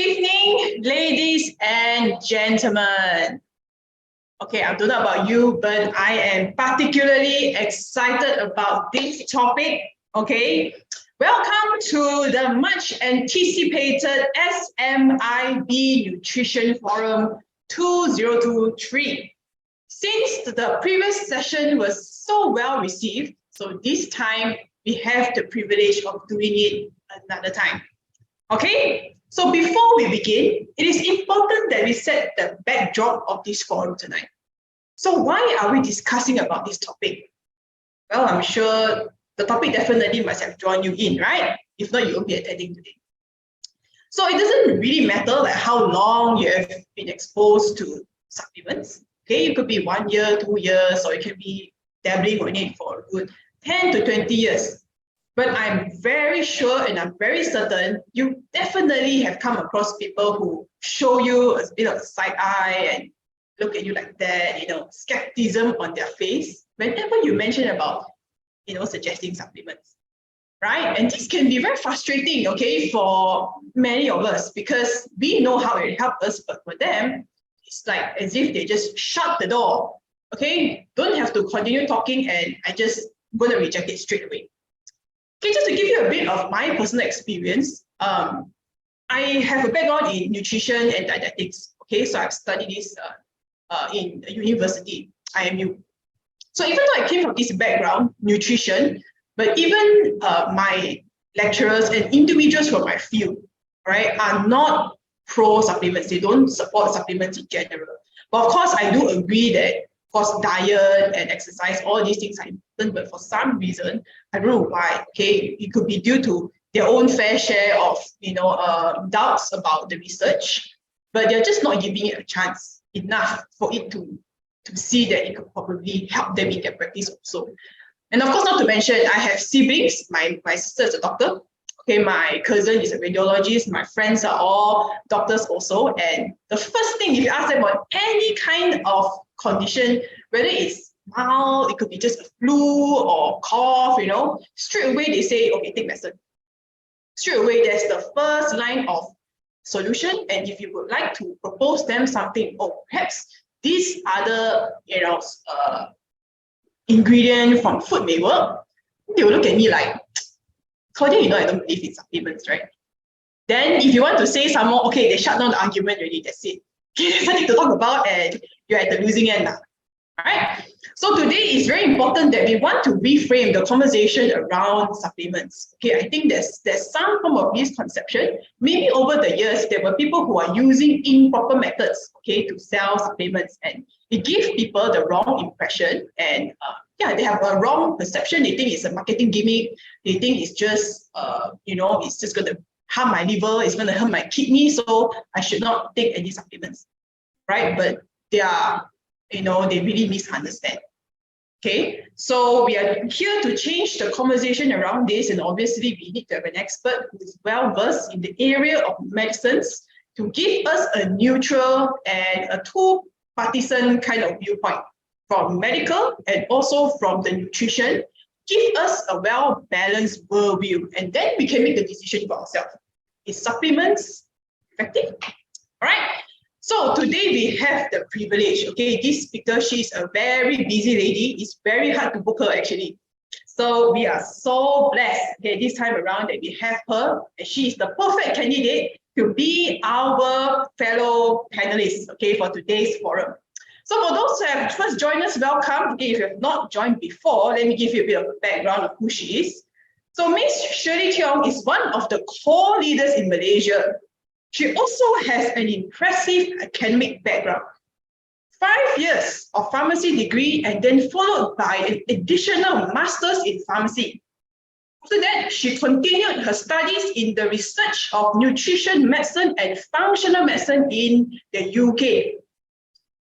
evening, ladies and gentlemen. Okay, I don't know about you, but I am particularly excited about this topic. Okay, welcome to the much anticipated SMIB Nutrition Forum 2023. Since the previous session was so well received, so this time we have the privilege of doing it another time. Okay, so before we begin, it is important that we set the backdrop of this forum tonight. So why are we discussing about this topic? Well, I'm sure the topic definitely must have drawn you in, right? If not, you won't be attending today. So it doesn't really matter like how long you have been exposed to supplements. Okay, it could be 1 year, 2 years, or you can be dabbling on it for a good 10 to 20 years. But I'm very sure and I'm very certain you definitely have come across people who show you a bit of a side eye and look at you like that, skepticism on their face whenever you mention about, suggesting supplements, right? And this can be very frustrating, okay, for many of us because we know how it helps us, but for them, it's like as if they just shut the door, okay? Don't have to continue talking and I just gonna reject it straight away. Okay, just to give you a bit of my personal experience, I have a background in nutrition and dietetics. Okay, so I've studied this in a university, IMU. So even though I came from this background, nutrition, but even my lecturers and individuals from my field, right, are not pro supplements. They don't support supplements in general. But of course, I do agree that, of course, diet and exercise, all these things are important, but for some reason, I don't know why, okay, it could be due to their own fair share of, doubts about the research, but they're just not giving it a chance enough for it to see that it could probably help them in their practice also. And of course, not to mention, I have siblings. My sister is a doctor. Okay, my cousin is a radiologist. My friends are all doctors also. And the first thing, if you ask them about any kind of condition, whether it's mild, it could be just a flu or cough, straight away they say, okay, take medicine. Straight away, that's the first line of solution. And if you would like to propose them something, perhaps these other, ingredient from food may work, they will look at me like, Claudia, I don't believe in supplements, right? Then if you want to say some more, okay, they shut down the argument already, that's it. Okay, there's nothing to talk about and you're at the losing end now. All right? So today is very important that we want to reframe the conversation around supplements. Okay, I think there's some form of misconception. Maybe over the years, there were people who are using improper methods, okay, to sell supplements, and it gives people the wrong impression, and they have a wrong perception. They think it's a marketing gimmick. They think it's just, it's just going to harm my liver, it's going to harm my kidney, so I should not take any supplements, right? But they are, they really misunderstand. Okay, so we are here to change the conversation around this, and obviously we need to have an expert who is well versed in the area of medicines to give us a neutral and a two-partisan kind of viewpoint from medical and also from the nutrition. Give us a well-balanced worldview, and then we can make the decision for ourselves. Is supplements effective? All right. So today we have the privilege, okay, this speaker, she's a very busy lady. It's very hard to book her actually. So we are so blessed, okay, this time around that we have her, and she is the perfect candidate to be our fellow panelist, okay, for today's forum. So for those who have first joined us, welcome. Okay, if you have not joined before, let me give you a bit of a background of who she is. So Miss Shirley Tiong is one of the core leaders in Malaysia. She also has an impressive academic background. 5 years of pharmacy degree and then followed by an additional master's in pharmacy. After that, she continued her studies in the research of nutrition medicine and functional medicine in the UK.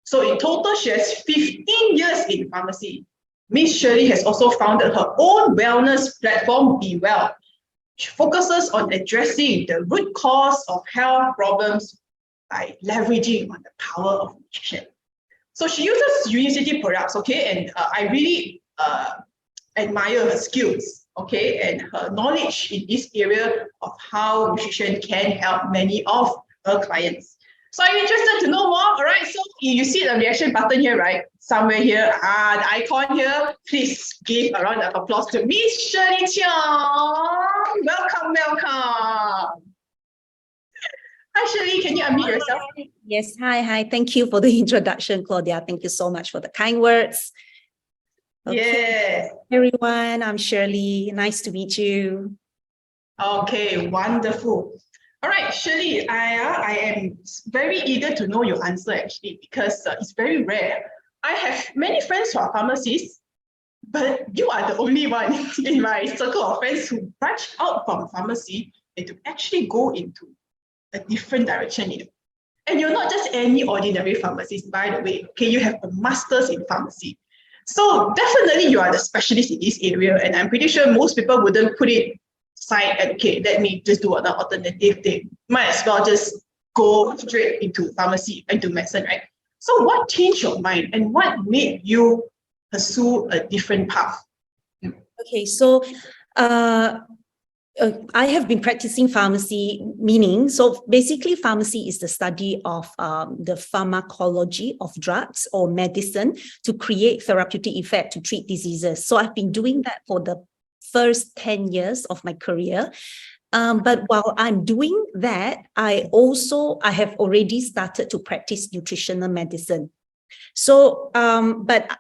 So in total, she has 15 years in pharmacy. Miss Shirley has also founded her own wellness platform, Be Well. She focuses on addressing the root cause of health problems by leveraging on the power of nutrition. So she uses university products, okay, and I really admire her skills, okay, and her knowledge in this area of how nutrition can help many of her clients. So are you interested to know more? All right, so you see the reaction button here, right? Somewhere here, the icon here. Please give a round of applause to Miss Shirley Cheong. Welcome, welcome. Hi, Shirley, can you unmute yourself? Yes, hi. Thank you for the introduction, Claudia. Thank you so much for the kind words. Okay. Yes. Everyone, I'm Shirley. Nice to meet you. Okay, wonderful. All right, Shirley, I am very eager to know your answer actually, because it's very rare. I have many friends who are pharmacists, but you are the only one in my circle of friends who branch out from pharmacy and to actually go into a different direction. And you're not just any ordinary pharmacist, by the way. Okay, you have a master's in pharmacy. So definitely you are the specialist in this area, and I'm pretty sure most people wouldn't put it aside and okay, let me just do an alternative. They might as well just go straight into pharmacy, into medicine, right? So what changed your mind and what made you pursue a different path? Okay, so I have been practicing pharmacy, meaning, so basically pharmacy is the study of the pharmacology of drugs or medicine to create therapeutic effect to treat diseases. So I've been doing that for the first 10 years of my career. But while I'm doing that, I have already started to practice nutritional medicine. So, but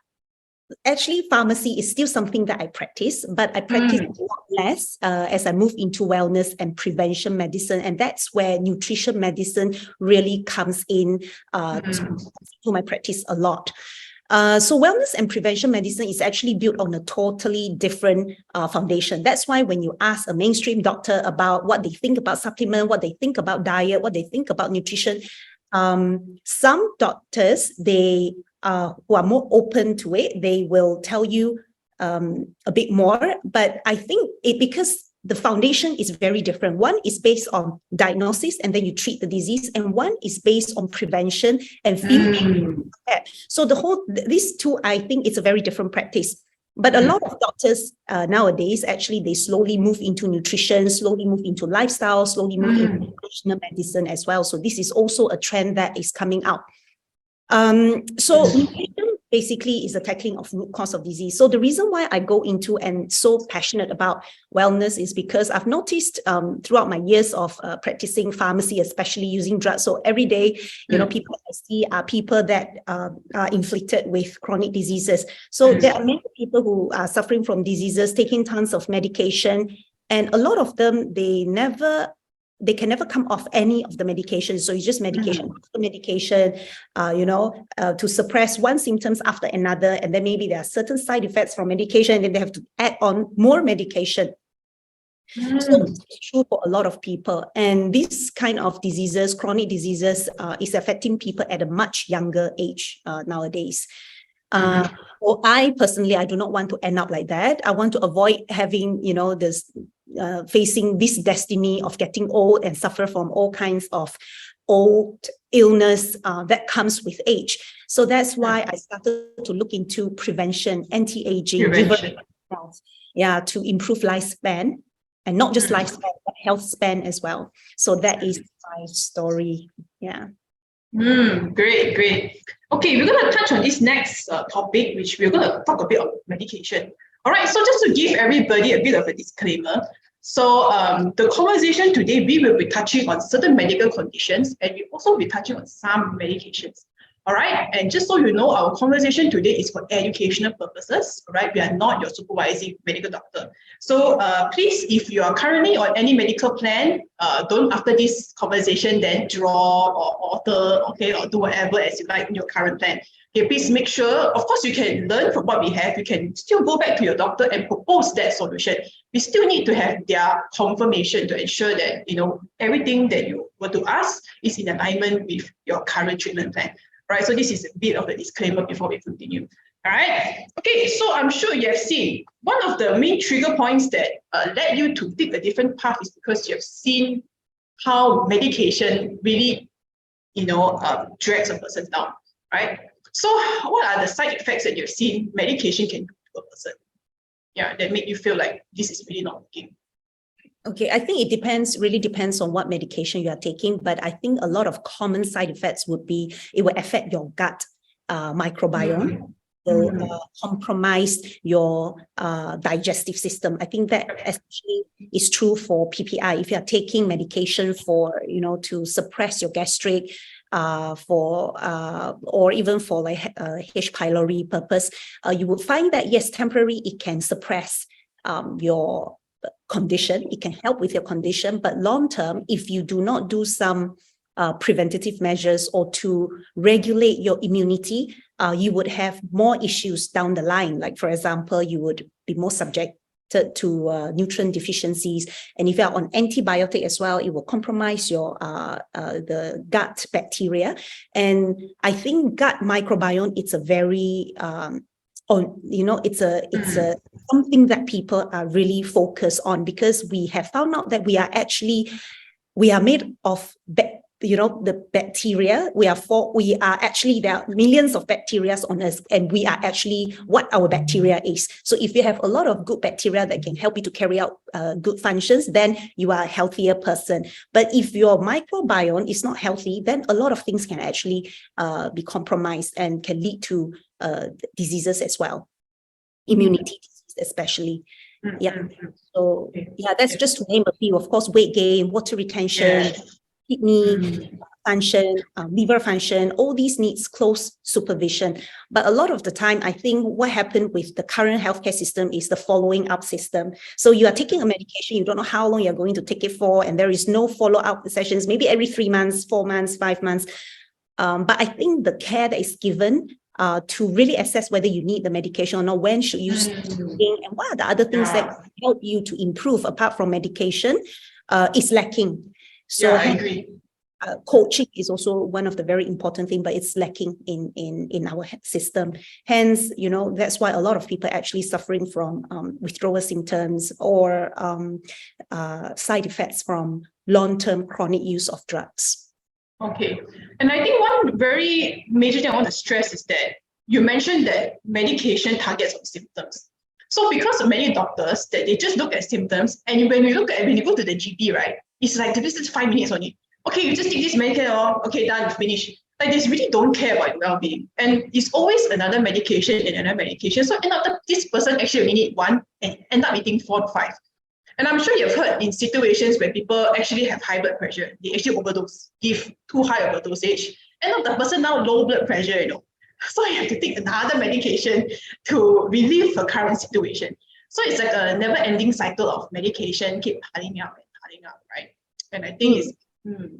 actually, pharmacy is still something that I practice, but I practice a lot less as I move into wellness and prevention medicine. And that's where nutrition medicine really comes in to my practice a lot. So wellness and prevention medicine is actually built on a totally different foundation. That's why when you ask a mainstream doctor about what they think about supplement, what they think about diet, what they think about nutrition, some doctors, who are more open to it, they will tell you a bit more. But I think because the foundation is very different. One is based on diagnosis and then you treat the disease, and one is based on prevention and field. So these two, I think it's a very different practice. But a lot of doctors nowadays, actually, they slowly move into nutrition, slowly move into lifestyle, slowly move into functional medicine as well. So this is also a trend that is coming out. So nutrition basically is the tackling of root cause of disease. So the reason why I go into and so passionate about wellness is because I've noticed throughout my years of practicing pharmacy, especially using drugs. So every day, people I see are people that are inflicted with chronic diseases. So there are many people who are suffering from diseases, taking tons of medication, and a lot of them, they can never come off any of the medication. So it's just medication after medication, to suppress one symptoms after another. And then maybe there are certain side effects from medication, and then they have to add on more medication. So it's true for a lot of people. And this kind of diseases, chronic diseases, is affecting people at a much younger age nowadays. Well, I personally, I do not want to end up like that. I want to avoid having, this facing this destiny of getting old and suffer from all kinds of old illness that comes with age. So that's why I started to look into prevention, anti-aging, to improve lifespan, and not just lifespan, but health span as well. So that is my story. Yeah. Great. Okay, we're going to touch on this next topic, which we're going to talk a bit of medication. All right, so just to give everybody a bit of a disclaimer. So the conversation today, we will be touching on certain medical conditions, and we also be touching on some medications. All right, and just so you know, our conversation today is for educational purposes. All right, we are not your supervising medical doctor. So please, if you are currently on any medical plan, don't after this conversation then draw or alter, okay, or do whatever as you like in your current plan. Okay, please make sure, of course, you can learn from what we have. You can still go back to your doctor and propose that solution. We still need to have their confirmation to ensure that, everything that you were to ask is in alignment with your current treatment plan. Right, so this is a bit of a disclaimer before we continue. All right. Okay, so I'm sure you have seen one of the main trigger points that led you to take a different path is because you have seen how medication really, drags a person down. Right. So what are the side effects that you've seen medication can do to a person? Yeah, that make you feel like this is really not working. Okay, I think it really depends on what medication you are taking, but I think a lot of common side effects would be, it will affect your gut microbiome, will compromise your digestive system. I think that especially is true for PPI. If you are taking medication for, to suppress your gastric, or even for like H. pylori purpose, you would find that yes, temporarily it can suppress your condition, it can help with your condition, but long term, if you do not do some preventative measures or to regulate your immunity, you would have more issues down the line. Like, for example, you would be more subject to nutrient deficiencies. And if you're on antibiotic as well, it will compromise your the gut bacteria. And I think gut microbiome, it's a very it's a something that people are really focused on, because we have found out that we are made of the bacteria. There are millions of bacteria on us, and we are actually what our bacteria is. So if you have a lot of good bacteria that can help you to carry out good functions, then you are a healthier person. But if your microbiome is not healthy, then a lot of things can actually be compromised and can lead to diseases as well, immunity disease especially. Yeah. So yeah, that's just to name a few. Of course, weight gain, water retention, kidney function, liver function, all these needs close supervision. But a lot of the time, I think what happened with the current healthcare system is the following up system. So you are taking a medication, you don't know how long you're going to take it for, and there is no follow-up sessions, maybe every 3 months, 4 months, 5 months. But I think the care that is given to really assess whether you need the medication or not, when should you start taking, and what are the other things that help you to improve apart from medication, is lacking. So I agree. Coaching is also one of the very important things, but it's lacking in our system. Hence, that's why a lot of people are actually suffering from withdrawal symptoms or side effects from long-term chronic use of drugs. Okay. And I think one very major thing I want to stress is that you mentioned that medication targets on symptoms. So because of many doctors that they just look at symptoms, and when you go to the GP, right, it's like this is 5 minutes only. Okay, you just take this medication, okay, done, finish. Like, they really don't care about your well-being. And it's always another medication and another medication. So end up this person actually only need one and end up eating 4 to 5. And I'm sure you've heard in situations where people actually have high blood pressure, they actually overdose, give too high of a dosage, and the person now low blood pressure, So you have to take another medication to relieve the current situation. So it's like a never-ending cycle of medication, keep piling up, right? And I think it's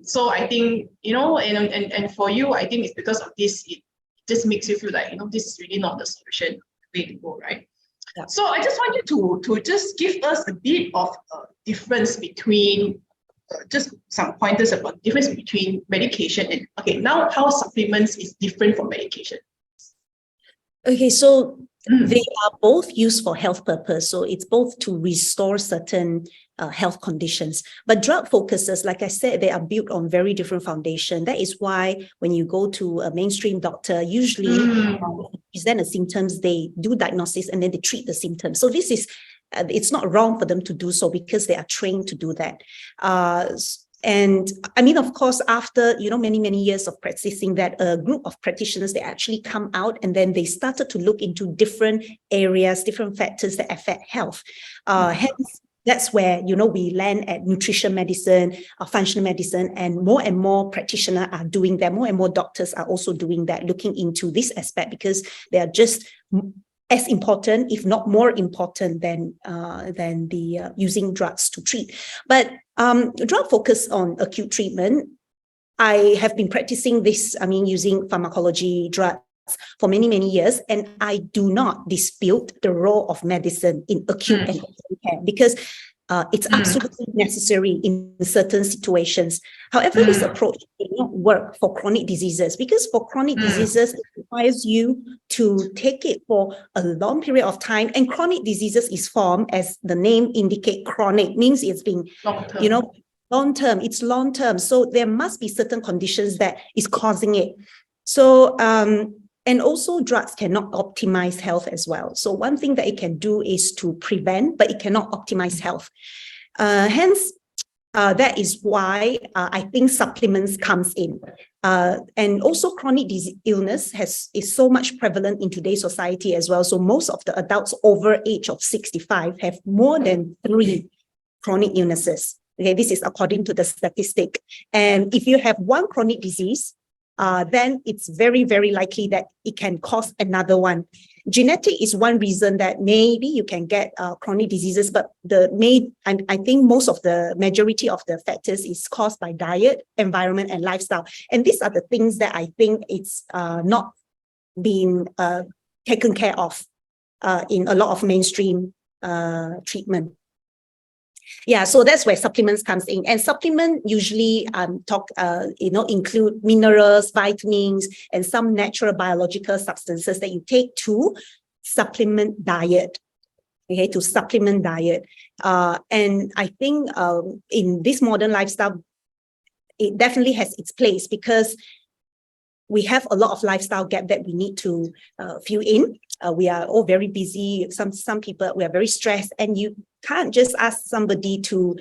so I think, and for you, I think it's because of this, it just makes you feel like, this is really not the solution way to go, right? Yeah. So I just want you to just give us a bit of a difference between, just some pointers about the difference between medication and, okay, now how supplements is different from medication. Okay, so they are both used for health purpose. So it's both to restore certain health conditions. But drug focuses, like I said, they are built on very different foundation. That is why when you go to a mainstream doctor, usually present the symptoms, they do diagnosis and then they treat the symptoms. So this is, it's not wrong for them to do so because they are trained to do that. And I mean, of course, after, many, many years of practicing that, a group of practitioners, they actually come out and then they started to look into different areas, different factors that affect health. Hence, that's where, we land at nutrition medicine, functional medicine, and more practitioners are doing that. More and more doctors are also doing that, looking into this aspect, because they are just as important, if not more important than the using drugs to treat. But drug focus on acute treatment, I have been practicing this, using pharmacology, drugs for many, many years, and I do not dispute the role of medicine in acute and chronic care, because it's absolutely necessary in certain situations. However, this approach may not work for chronic diseases, because for chronic diseases, it requires you to take it for a long period of time. And chronic diseases is formed, as the name indicate, chronic means it's been, long-term, it's long-term. So there must be certain conditions that is causing it. So, and also drugs cannot optimize health as well. So one thing that it can do is to prevent, but it cannot optimize health. Hence, that is why I think supplements comes in. And also chronic illness is so much prevalent in today's society as well. So most of the adults over age of 65 have more than 3 chronic illnesses. Okay, this is according to the statistic. And if you have one chronic disease, then it's very, very likely that it can cause another one. Genetic is one reason that maybe you can get chronic diseases, but I think most of the majority of the factors is caused by diet, environment, and lifestyle. And these are the things that I think it's not being taken care of in a lot of mainstream treatment. Yeah, so that's where supplements comes in. And supplement usually include minerals, vitamins, and some natural biological substances that you take to supplement diet. Okay, to supplement diet. And I think in this modern lifestyle, it definitely has its place because we have a lot of lifestyle gap that we need to fill in. We are all very busy. Some people, we are very stressed, and you can't just ask somebody to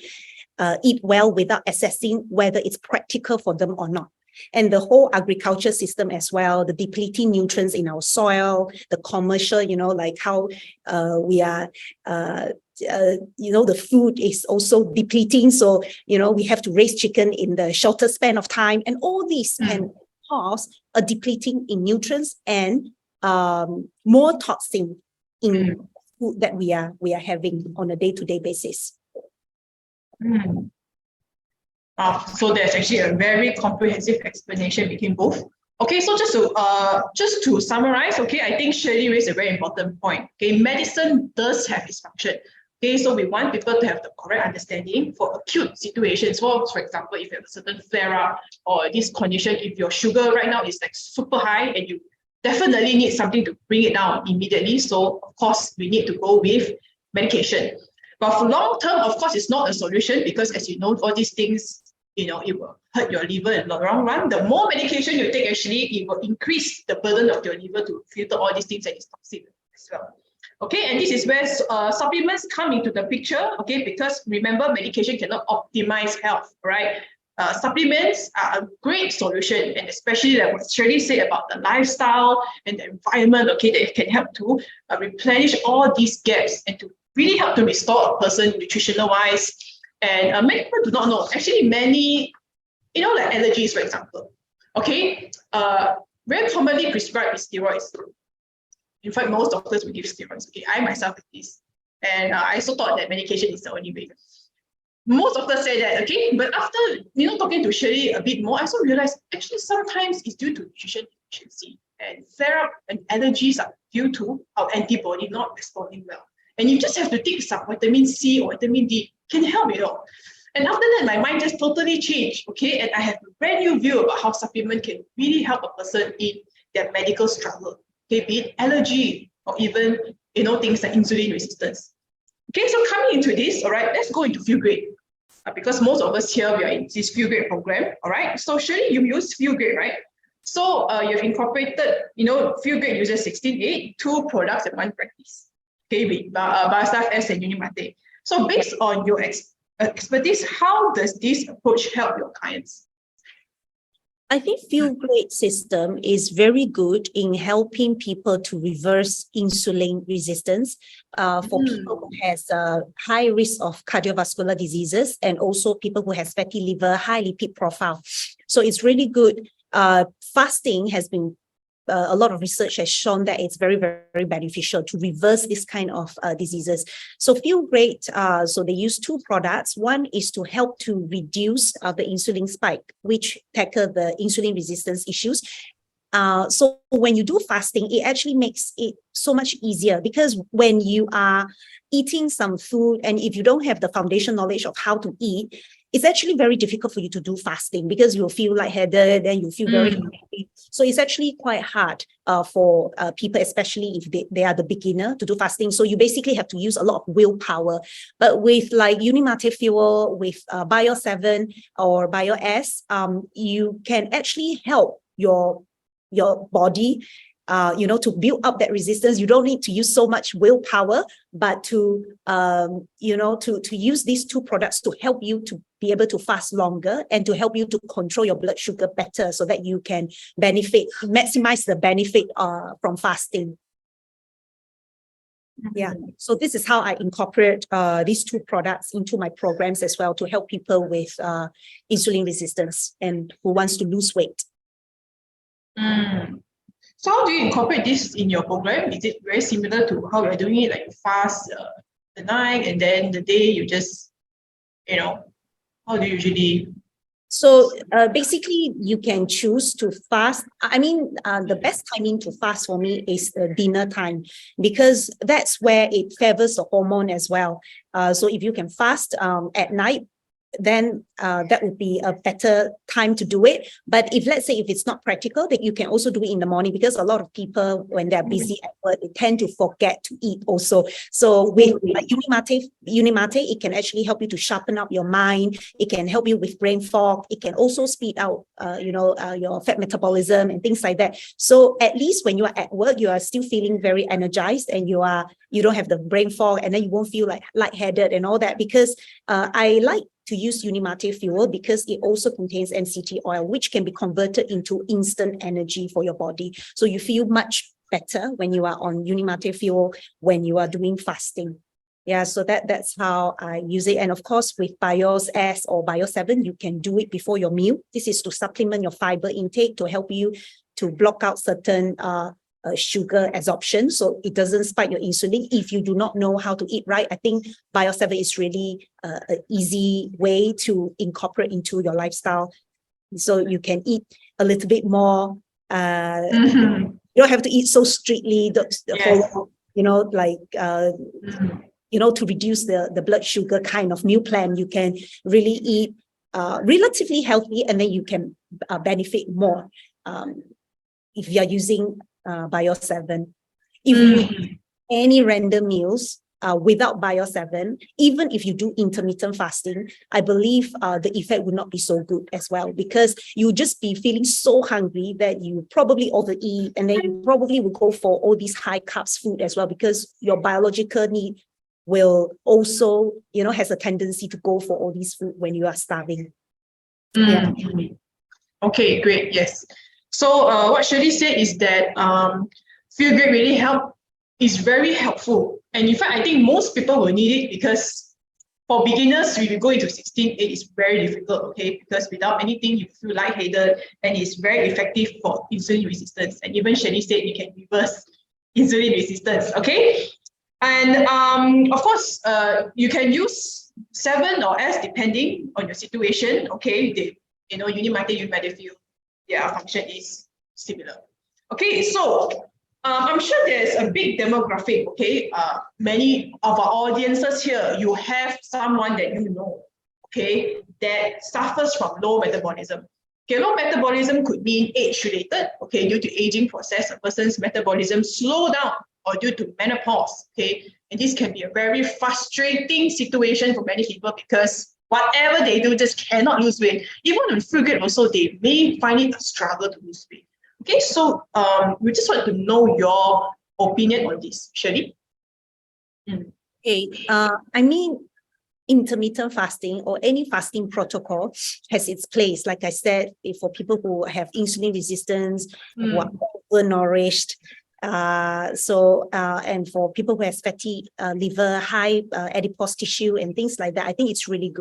eat well without assessing whether it's practical for them or not. And the whole agriculture system as well, the depleting nutrients in our soil, the commercial, like how we are, the food is also depleting. So, we have to raise chicken in the shorter span of time. And all these can cause a depleting in nutrients and more toxin in food that we are having on a day-to-day basis. So there's actually a very comprehensive explanation between both. Okay, so just to summarize, okay, I think Shirley raised a very important point. Okay, medicine does have its function. Okay, so we want people to have the correct understanding for acute situations. For example, if you have a certain flare-up or this condition, if your sugar right now is like super high and you definitely need something to bring it down immediately. So of course, we need to go with medication. But for long term, of course, it's not a solution because as you know, all these things, it will hurt your liver in the long run. The more medication you take, actually, it will increase the burden of your liver to filter all these things that is toxic as well. Okay, and this is where supplements come into the picture, okay, because remember, medication cannot optimize health, right? Supplements are a great solution, and especially like what Shirley said about the lifestyle and the environment, okay, that it can help to replenish all these gaps and to really help to restore a person nutritional wise. And many people do not know, actually many, like allergies, for example, okay, very commonly prescribed is steroids. In fact, most doctors will give steroids. Okay, I myself have this, and I also thought that medication is the only way. Most doctors say that, okay, but after talking to Shirley a bit more, I also realized actually sometimes it's due to nutrition deficiency, and flare-up and allergies are due to our antibody not responding well. And you just have to take some vitamin C or vitamin D, can help it all. And after that, my mind just totally changed, okay, and I have a brand new view about how supplement can really help a person in their medical struggle. Okay, be it allergy or even things like insulin resistance. Okay, so coming into this, all right, let's go into Feel Great. Because most of us here, we are in this Feel Great program, all right? So Shirley, you use Feel Great, right? So you've incorporated, Feel Great uses 16.8, 2 products and 1 practice. Okay, with Biostaff S and Unimate. So based on your expertise, how does this approach help your clients? I think Feel Great system is very good in helping people to reverse insulin resistance for people who has a high risk of cardiovascular diseases and also people who has fatty liver, high lipid profile. So it's really good. Fasting has been a lot of research has shown that it's very, very beneficial to reverse this kind of diseases. So Feel Great, so they use 2 products. One is to help to reduce the insulin spike, which tackle the insulin resistance issues. So when you do fasting, it actually makes it so much easier because when you are eating some food and if you don't have the foundation knowledge of how to eat, it's actually very difficult for you to do fasting because you'll feel lightheaded, then you feel very happy. So it's actually quite hard for people, especially if they are the beginner, to do fasting. So you basically have to use a lot of willpower. But with like Unimate Fuel, with Bio 7 or Bio S, you can actually help your body to build up that resistance. You don't need to use so much willpower, but to use these two products to help you to be able to fast longer and to help you to control your blood sugar better so that you can maximize the benefit from fasting. Yeah, so this is how I incorporate these two products into my programs as well to help people with insulin resistance and who wants to lose weight. So how do you incorporate this in your program? Is it very similar to how you're doing it, like you fast the night and then the day you just, how do you usually? So basically, you can choose to fast. I mean, the best timing to fast for me is dinner time, because that's where it favors the hormone as well. So if you can fast at night, then that would be a better time to do it. But if, let's say, if it's not practical, that you can also do it in the morning, because a lot of people, when they're busy at work, they tend to forget to eat also. So with Unimate, it can actually help you to sharpen up your mind. It can help you with brain fog. It can also speed out, your fat metabolism and things like that. So at least when you are at work, you are still feeling very energized and you don't have the brain fog, and then you won't feel like lightheaded and all that, because I like to use Unimate fuel because it also contains MCT oil, which can be converted into instant energy for your body. So you feel much better when you are on Unimate fuel when you are doing fasting. Yeah, so that's how I use it. And of course, with BIOS S or BIOS 7, you can do it before your meal. This is to supplement your fiber intake to help you to block out certain sugar absorption, so it doesn't spike your insulin. If you do not know how to eat right, I think BIOS 7 is really an easy way to incorporate into your lifestyle. So you can eat a little bit more. You don't have to eat so strictly. To reduce the blood sugar kind of meal plan. You can really eat relatively healthy, and then you can benefit more if you are using BIOS 7. If you eat any random meals without BIOS 7, even if you do intermittent fasting, I believe the effect would not be so good as well, because you just be feeling so hungry that you probably overeat, and then you probably will go for all these high carbs food as well, because your biological need will also, has a tendency to go for all these food when you are starving. Yeah. Okay, great. Yes. So what Shirley said is that Feel Great is very helpful. And in fact, I think most people will need it, because for beginners, if you go into 16, it is very difficult, okay? Because without anything, you feel lightheaded, and it's very effective for insulin resistance. And even Shirley said it can reverse insulin resistance, okay? And of course, you can use 7 or S depending on your situation, okay? Unimate, Unimate, their function is similar. Okay, so I'm sure there's a big demographic, okay? Many of our audiences here, you have someone that you know, okay, that suffers from low metabolism. Okay, low metabolism could mean age-related, okay, due to aging process, a person's metabolism slow down, or due to menopause, okay? And this can be a very frustrating situation for many people, because whatever they do just cannot lose weight. Even on Feel Great also, they may find it a struggle to lose weight. Okay, so we just want to know your opinion on this, Shirley. Okay, I mean, intermittent fasting or any fasting protocol has its place. Like I said, for people who have insulin resistance, who are overnourished, and for people who have fatty liver, high adipose tissue and things like that, I think it's really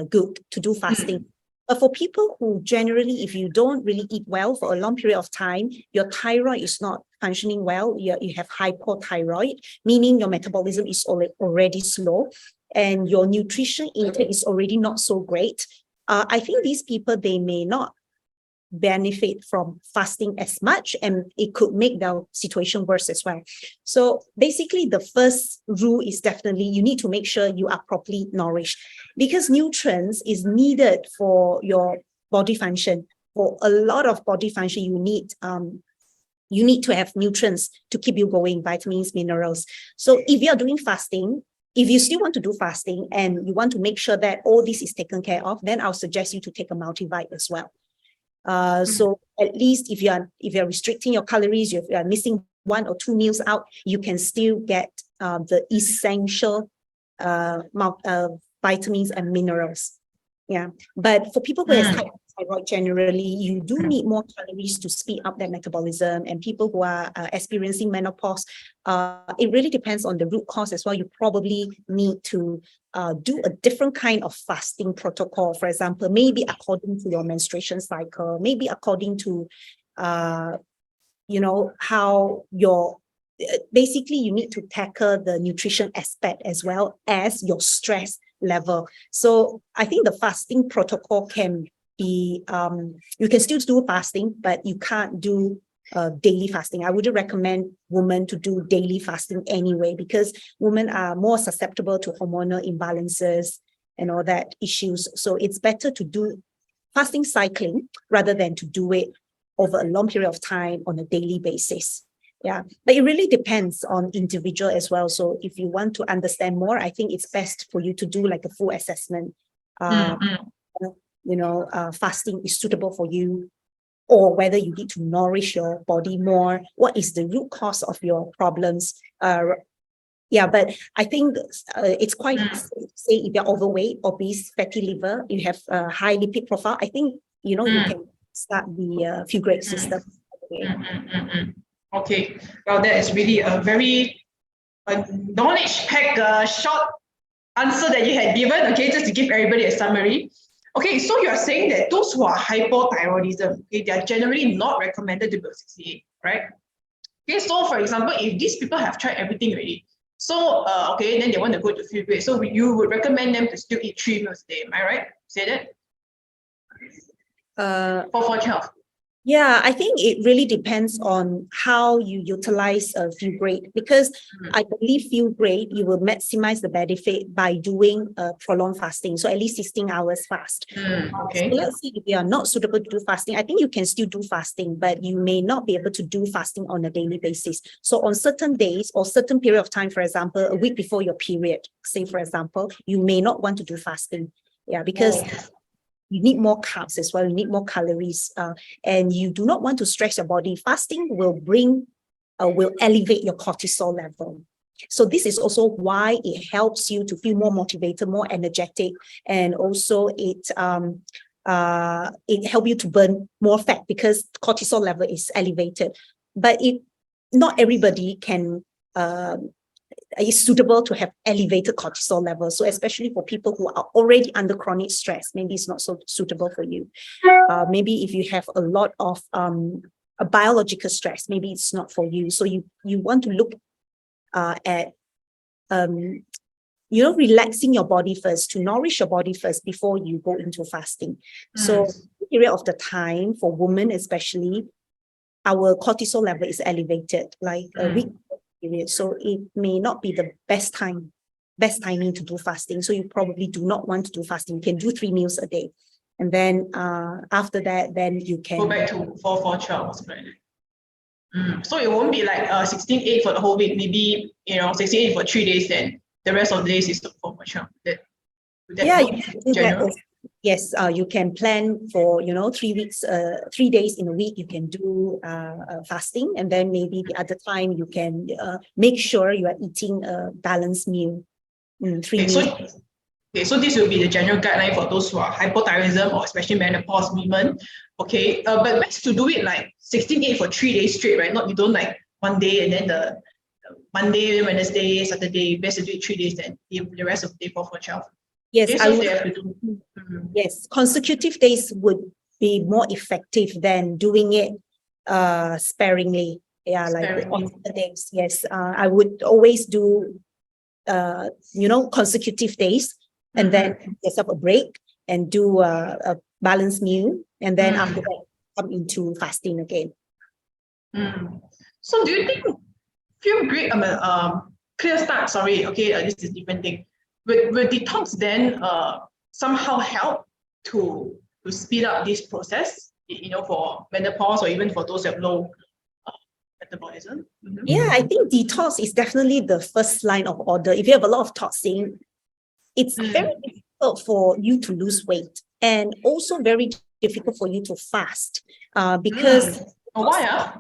good to do fasting. But for people who generally, if you don't really eat well for a long period of time, your thyroid is not functioning well, you have hypothyroid, meaning your metabolism is already slow, and your nutrition intake is already not so great. I think these people, they may not benefit from fasting as much, and it could make their situation worse as well. So basically, the first rule is definitely you need to make sure you are properly nourished, because nutrients is needed for your body function. For a lot of body function, you need to have nutrients to keep you going, vitamins, minerals. So if you are doing fasting, if you still want to do fasting and you want to make sure that all this is taken care of, then I'll suggest you to take a multivite as well. So at least if you're restricting your calories, if you are missing 1 or 2 meals out, you can still get the essential vitamins and minerals. Yeah, but for people who have thyroid generally, you do need more calories to speed up their metabolism. And people who are experiencing menopause, it really depends on the root cause as well. You probably need to do a different kind of fasting protocol. For example, maybe according to your menstruation cycle, maybe according to, how your basically you need to tackle the nutrition aspect as well as your stress level. So I think the fasting protocol can be, you can still do fasting, but you can't do daily fasting. I wouldn't recommend women to do daily fasting anyway, because women are more susceptible to hormonal imbalances and all that issues. So it's better to do fasting cycling rather than to do it over a long period of time on a daily basis. Yeah, but it really depends on individual as well. So if you want to understand more, I think it's best for you to do like a full assessment. Fasting is suitable for you, or whether you need to nourish your body more. What is the root cause of your problems? But I think it's quite safe to say if you're overweight, obese, fatty liver, you have a high lipid profile, I think, you can start the few grade system. Okay, well, that is really a very knowledge-packed short answer that you had given, okay, just to give everybody a summary. Okay, so you're saying that those who are hypothyroidism, okay, they are generally not recommended to go 68, right? Okay, so for example, if these people have tried everything already, so then they want to go to few grade, so you would recommend them to still eat 3 meals a day, am I right? Say that? 4-4-12. Yeah, I think it really depends on how you utilize a few grade, because I believe few grade, you will maximize the benefit by doing prolonged fasting. So at least 16 hours fast. Okay. So let's say if you are not suitable to do fasting, I think you can still do fasting, but you may not be able to do fasting on a daily basis. So on certain days or certain period of time, for example, a week before your period, say for example, you may not want to do fasting. Yeah, because you need more carbs as well, you need more calories, and you do not want to stress your body. Fasting will elevate your cortisol level. So this is also why it helps you to feel more motivated, more energetic, and also it helps you to burn more fat because cortisol level is elevated. But not everybody is suitable to have elevated cortisol levels. So especially for people who are already under chronic stress, maybe it's not so suitable for you. Maybe if you have a lot of a biological stress, maybe it's not for you. So you want to look at relaxing your body first, to nourish your body first before you go into fasting. So the period of the time for women especially, our cortisol level is elevated, like a week period. So it may not be the best timing to do fasting. So you probably do not want to do fasting. You can do 3 meals a day. And then after that, then you can go back to 4-4-12. So it won't be like 16-8 for the whole week, maybe 16-8 for 3 days, then the rest of the days is 4-4-12. Yeah, you can do that. Yes, you can plan for 3 weeks, 3 days in a week. You can do fasting, and then maybe the other time you can make sure you are eating a balanced meal. 3 meals. So this will be the general guideline for those who are hypothyroidism or especially menopause women. Okay, but best to do it like 16-8 for 3 days straight, right? Not you don't like one day and then the Monday, Wednesday, Saturday. Best to do it 3 days, then the rest of the day 4-4-12. Yes, okay, yes, consecutive days would be more effective than doing it sparingly. Yeah, like on the days. Yes, I would always do consecutive days, and then give yourself a break and do a balanced meal, and then after that come into fasting again. So do you think clear start, sorry, okay, this is a different thing. Will detox then somehow help to speed up this process, for menopause or even for those who have low metabolism? Yeah, I think detox is definitely the first line of order. If you have a lot of toxin, it's very difficult for you to lose weight, and also very difficult for you to fast because Why?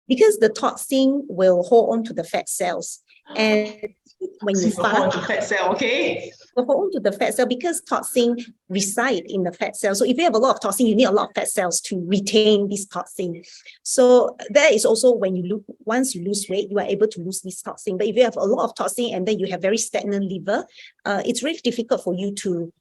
because the toxin will hold on to the fat cells. And when you Hold on fast, to fat cell, okay? will hold on to the fat cell because toxin reside in the fat cell. So if you have a lot of toxin, you need a lot of fat cells to retain this toxin. So that is also when once you lose weight, you are able to lose this toxin. But if you have a lot of toxin and then you have very stagnant liver, it's really difficult for you to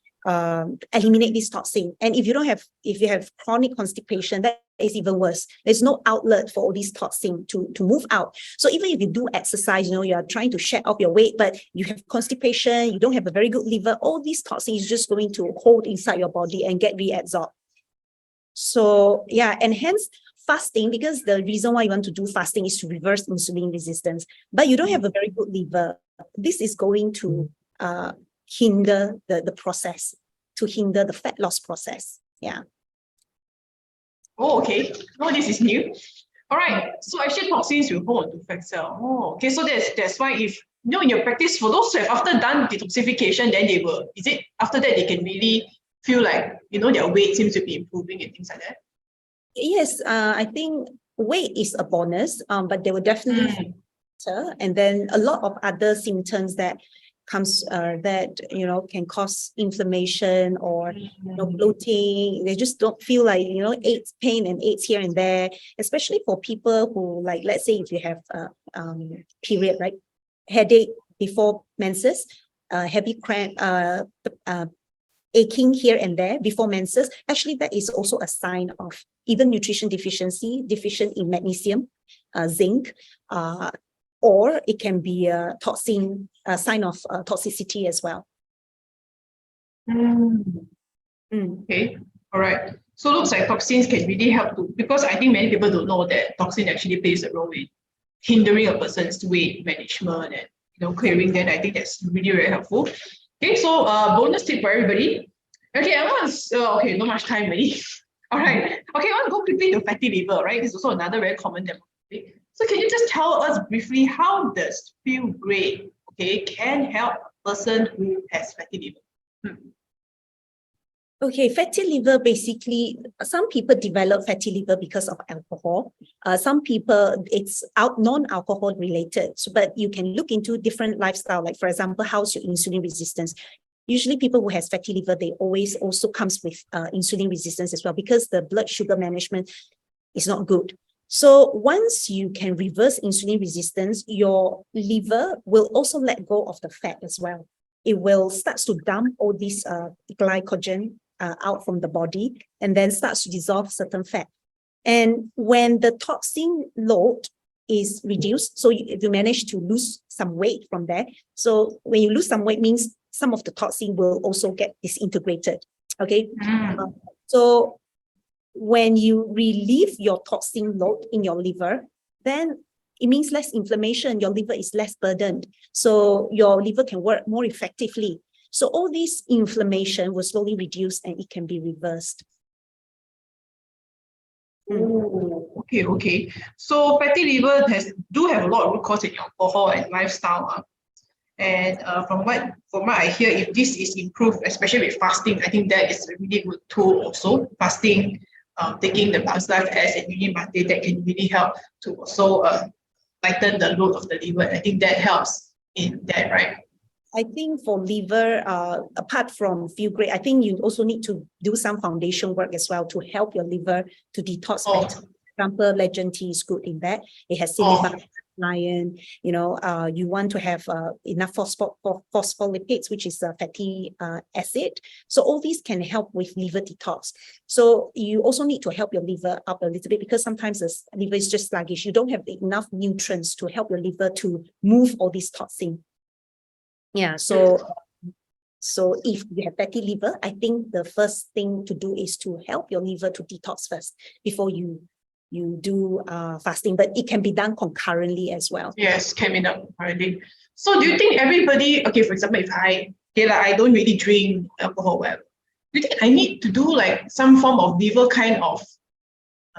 eliminate this toxin. And if you have chronic constipation, that is even worse. There's no outlet for all these toxin to move out. So even if you do exercise, you are trying to shed off your weight, but you have constipation, you don't have a very good liver, all these toxin is just going to hold inside your body and get reabsorbed. So yeah, and hence fasting, because the reason why you want to do fasting is to reverse insulin resistance, but you don't have a very good liver. This is going to hinder the process, to hinder the fat loss process. Yeah. Oh, okay. Oh, this is new. All right. So actually toxins will hold on to fat cell. Oh, okay. So that's why if in your practice, for those who have after done detoxification, then they will, is it after that they can really feel like, their weight seems to be improving and things like that? Yes, I think weight is a bonus, but they will definitely and then a lot of other symptoms that comes that can cause inflammation or bloating. They just don't feel like aches, pain and aches here and there, especially for people who, like, let's say if you have period, right, headache before menses, heavy cramp, aching here and there before menses. Actually, that is also a sign of either nutrition deficiency, deficient in magnesium, zinc, or it can be a toxin, a sign of toxicity as well. Okay, all right. So looks like toxins can really help to, because I think many people don't know that toxin actually plays a role in hindering a person's weight management and clearing. Then I think that's really very helpful. Okay, so bonus tip for everybody. Okay, I want okay, not much time already. All right. Okay, I want to go quickly to fatty liver, right? This is also another very common demographic. So can you just tell us briefly how does feel great, okay, can help a person who has fatty liver? Okay, fatty liver, basically, some people develop fatty liver because of alcohol. Some people, it's non-alcohol related, but you can look into different lifestyle, like for example, how's your insulin resistance? Usually people who has fatty liver, they always also comes with insulin resistance as well, because the blood sugar management is not good. So once you can reverse insulin resistance, your liver will also let go of the fat as well. It will start to dump all this glycogen out from the body and then starts to dissolve certain fat. And when the toxin load is reduced, so if you manage to lose some weight from there, so when you lose some weight means some of the toxin will also get disintegrated. Okay. So when you relieve your toxin load in your liver, then it means less inflammation. Your liver is less burdened. So your liver can work more effectively. So all this inflammation will slowly reduce and it can be reversed. Oh, okay. So fatty liver do have a lot of root cause in alcohol and lifestyle. And from what I hear, if this is improved, especially with fasting, I think that is a really good tool also. Fasting, taking the Bugs Life S and Uni Mate, that can really help to also lighten the load of the liver. I think that helps in that, right? I think for liver, apart from feel great, I think you also need to do some foundation work as well to help your liver to detox better. For example, Legend Tea is good in that. It has silica, iron. You want to have enough phospholipids, which is a fatty acid. So all these can help with liver detox. So you also need to help your liver up a little bit, because sometimes the liver is just sluggish. You don't have enough nutrients to help your liver to move all these toxins. Yeah, so if you have fatty liver, I think the first thing to do is to help your liver to detox first before you do fasting, but it can be done concurrently as well. Yes, can be done concurrently. So do you think everybody, okay, for example, if I don't really drink alcohol, well, do you think I need to do like some form of liver kind of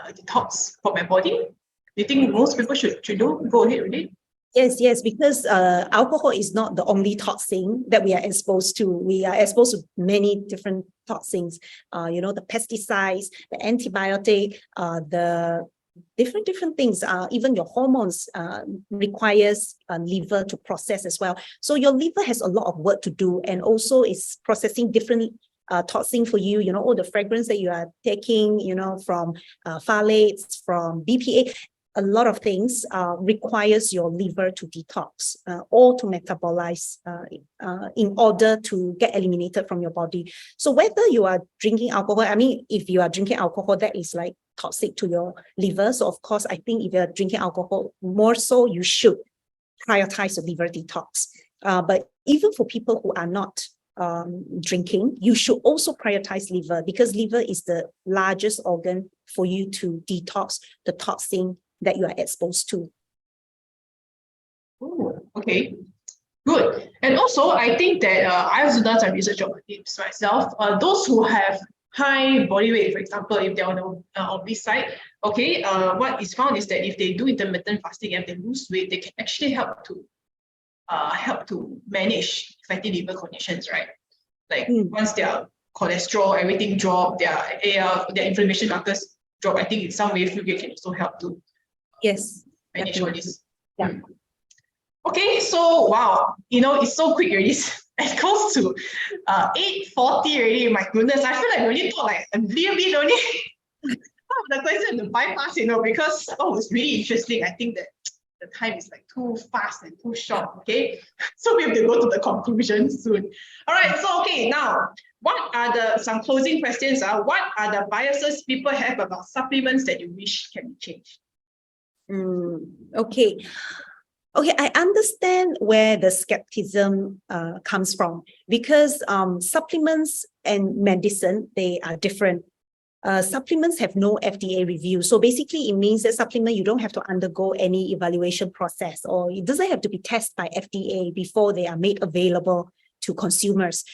detox for my body? Do you think most people should go ahead with it? Yes, because alcohol is not the only toxin that we are exposed to. We are exposed to many different toxins, the pesticides, the antibiotic, the different things, even your hormones requires liver to process as well. So your liver has a lot of work to do, and also is processing different toxin for you, all the fragrance that you are taking, from phthalates, from BPA. A lot of things requires your liver to detox or to metabolize in order to get eliminated from your body. So whether you are drinking alcohol, I mean, if you are drinking alcohol, that is like toxic to your liver. So of course, I think if you're drinking alcohol, more so you should prioritize the liver detox. But even for people who are not drinking, you should also prioritize liver, because liver is the largest organ for you to detox the toxin that you are exposed to. Oh, okay, good. And also, I think that I also done some research on this myself. Those who have high body weight, for example, if they're on the obese side, okay, what is found is that if they do intermittent fasting and they lose weight, they can actually help to manage fatty liver conditions, right? Like once their cholesterol, everything drop, their inflammation markers drop, I think in some way food can also help to manage all this. Yeah. Okay, so wow, it's so quick already. It goes to 8:40 already. My goodness, I feel like we only talk like a little bit only. The question to bypass, because it's really interesting. I think that the time is like too fast and too short. Okay, so we have to go to the conclusion soon. All right, so okay, now what are some closing questions? What are the biases people have about supplements that you wish can be changed? Okay, I understand where the skepticism comes from, because supplements and medicine, they are different. Supplements have no FDA review. So basically it means that supplement, you don't have to undergo any evaluation process, or it doesn't have to be tested by FDA before they are made available to consumers.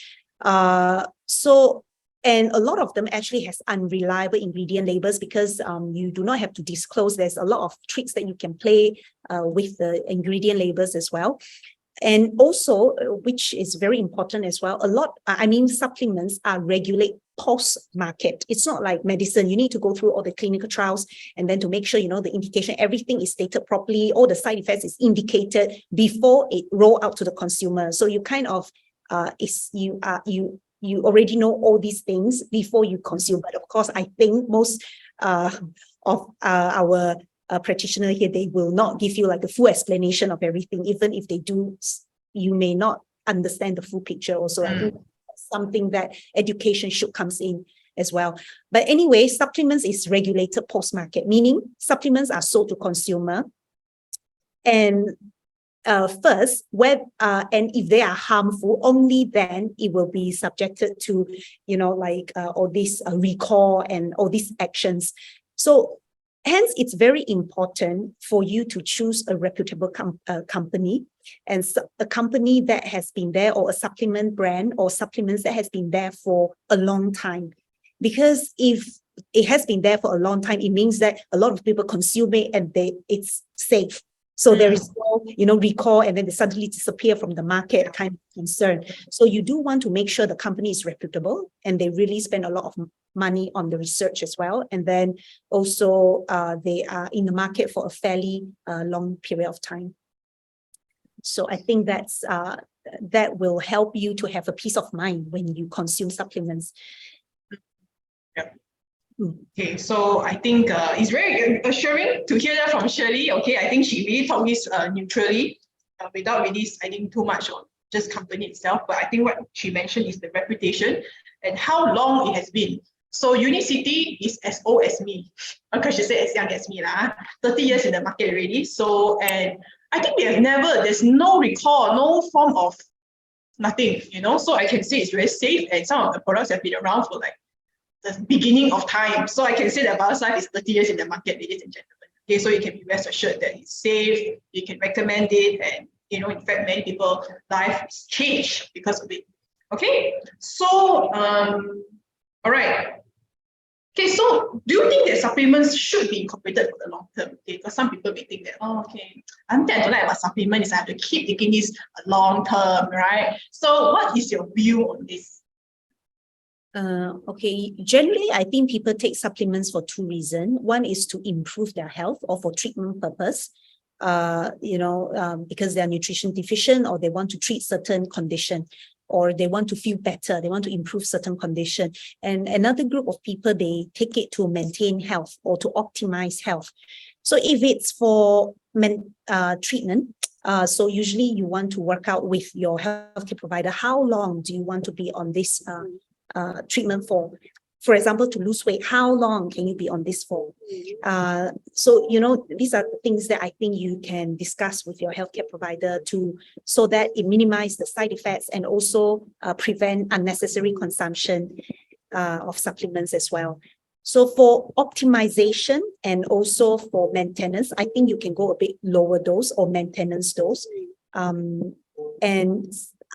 And a lot of them actually has unreliable ingredient labels, because you do not have to disclose. There's a lot of tricks that you can play with the ingredient labels as well. And also, which is very important as well, supplements are regulated post-market. It's not like medicine. You need to go through all the clinical trials, and then to make sure, the indication, everything is stated properly, all the side effects is indicated before it roll out to the consumer. So you kind of, you already know all these things before you consume. But of course, I think most of our practitioner here, they will not give you like a full explanation of everything. Even if they do, you may not understand the full picture also. I think that's something that education should come in as well. But anyway, supplements is regulated post-market, meaning supplements are sold to consumer. And first, and if they are harmful, only then it will be subjected to, all these recall and all these actions. So hence, it's very important for you to choose a reputable company, and a company that has been there, or a supplement brand or supplements that has been there for a long time. Because if it has been there for a long time, it means that a lot of people consume it and it's safe. So there is no, recall, and then they suddenly disappear from the market kind of concern. So you do want to make sure the company is reputable, and they really spend a lot of money on the research as well. And then also they are in the market for a fairly long period of time. So I think that will help you to have a peace of mind when you consume supplements. Yeah. Okay, so I think it's very assuring to hear that from Shirley. Okay, I think she really talked this neutrally, without really citing too much on just company itself. But I think what she mentioned is the reputation and how long it has been. So Unicity is as old as me. Okay, she said as young as me, 30 years in the market already. So, and I think there's no recall, no form of nothing, so I can say it's very safe, and some of the products have been around for like the beginning of time. So I can say that BioSlife is 30 years in the market, ladies and gentlemen. Okay, so you can be rest assured that it's safe, you can recommend it, and in fact, many people's life is changed because of it. Okay, so all right. Okay, so do you think that supplements supplements should be incorporated for the long term. Okay, because some people may think that, oh, okay, I'm I don't like about supplements, I have to keep taking this a long term, right? So what is your view on this? Okay, generally, I think people take supplements for two reasons. One is to improve their health or for treatment purpose, because they are nutrition deficient or they want to treat certain condition or they want to feel better, they want to improve certain condition. And another group of people, they take it to maintain health or to optimize health. So if it's for treatment, so usually you want to work out with your healthcare provider, how long do you want to be on this treatment for? For example, to lose weight, how long can you be on this for? So, these are the things that I think you can discuss with your healthcare provider so that it minimizes the side effects and also prevent unnecessary consumption of supplements as well. So for optimization and also for maintenance, I think you can go a bit lower dose or maintenance dose. And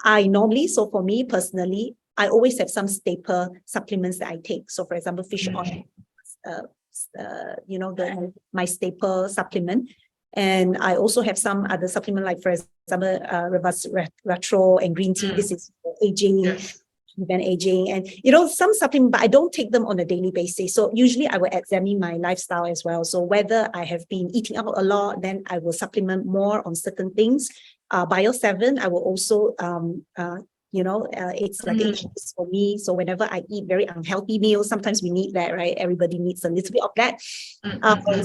I normally, so for me personally, I always have some staple supplements that I take. So for example, fish oil, my staple supplement. And I also have some other supplement, like for example, retro and green tea. This is for aging, prevent aging, and some supplement, but I don't take them on a daily basis. So usually I will examine my lifestyle as well. So whether I have been eating out a lot, then I will supplement more on certain things. Bio7, I will also it's like it's for me. So whenever I eat very unhealthy meals, sometimes we need that, right? Everybody needs a little bit of that.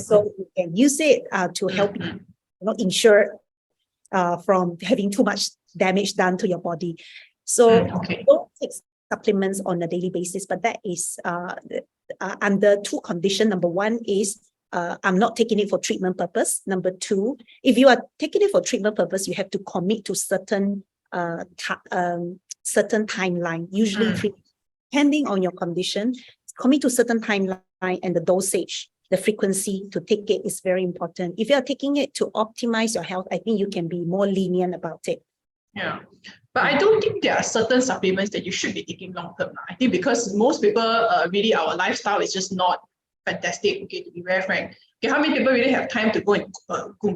So you can use it to help you, ensure from having too much damage done to your body. So don't take supplements on a daily basis, but that is under two conditions. Number one is I'm not taking it for treatment purpose. Number two, if you are taking it for treatment purpose, you have to commit to certain timeline, usually depending on your condition, commit to certain timeline, and the dosage, the frequency to take it is very important. If you are taking it to optimize your health, I think you can be more lenient about it. Yeah, but I don't think there are certain supplements that you should be taking long term. I think because most people, really our lifestyle is just not fantastic. Okay, to be very frank. Okay, how many people really have time to go and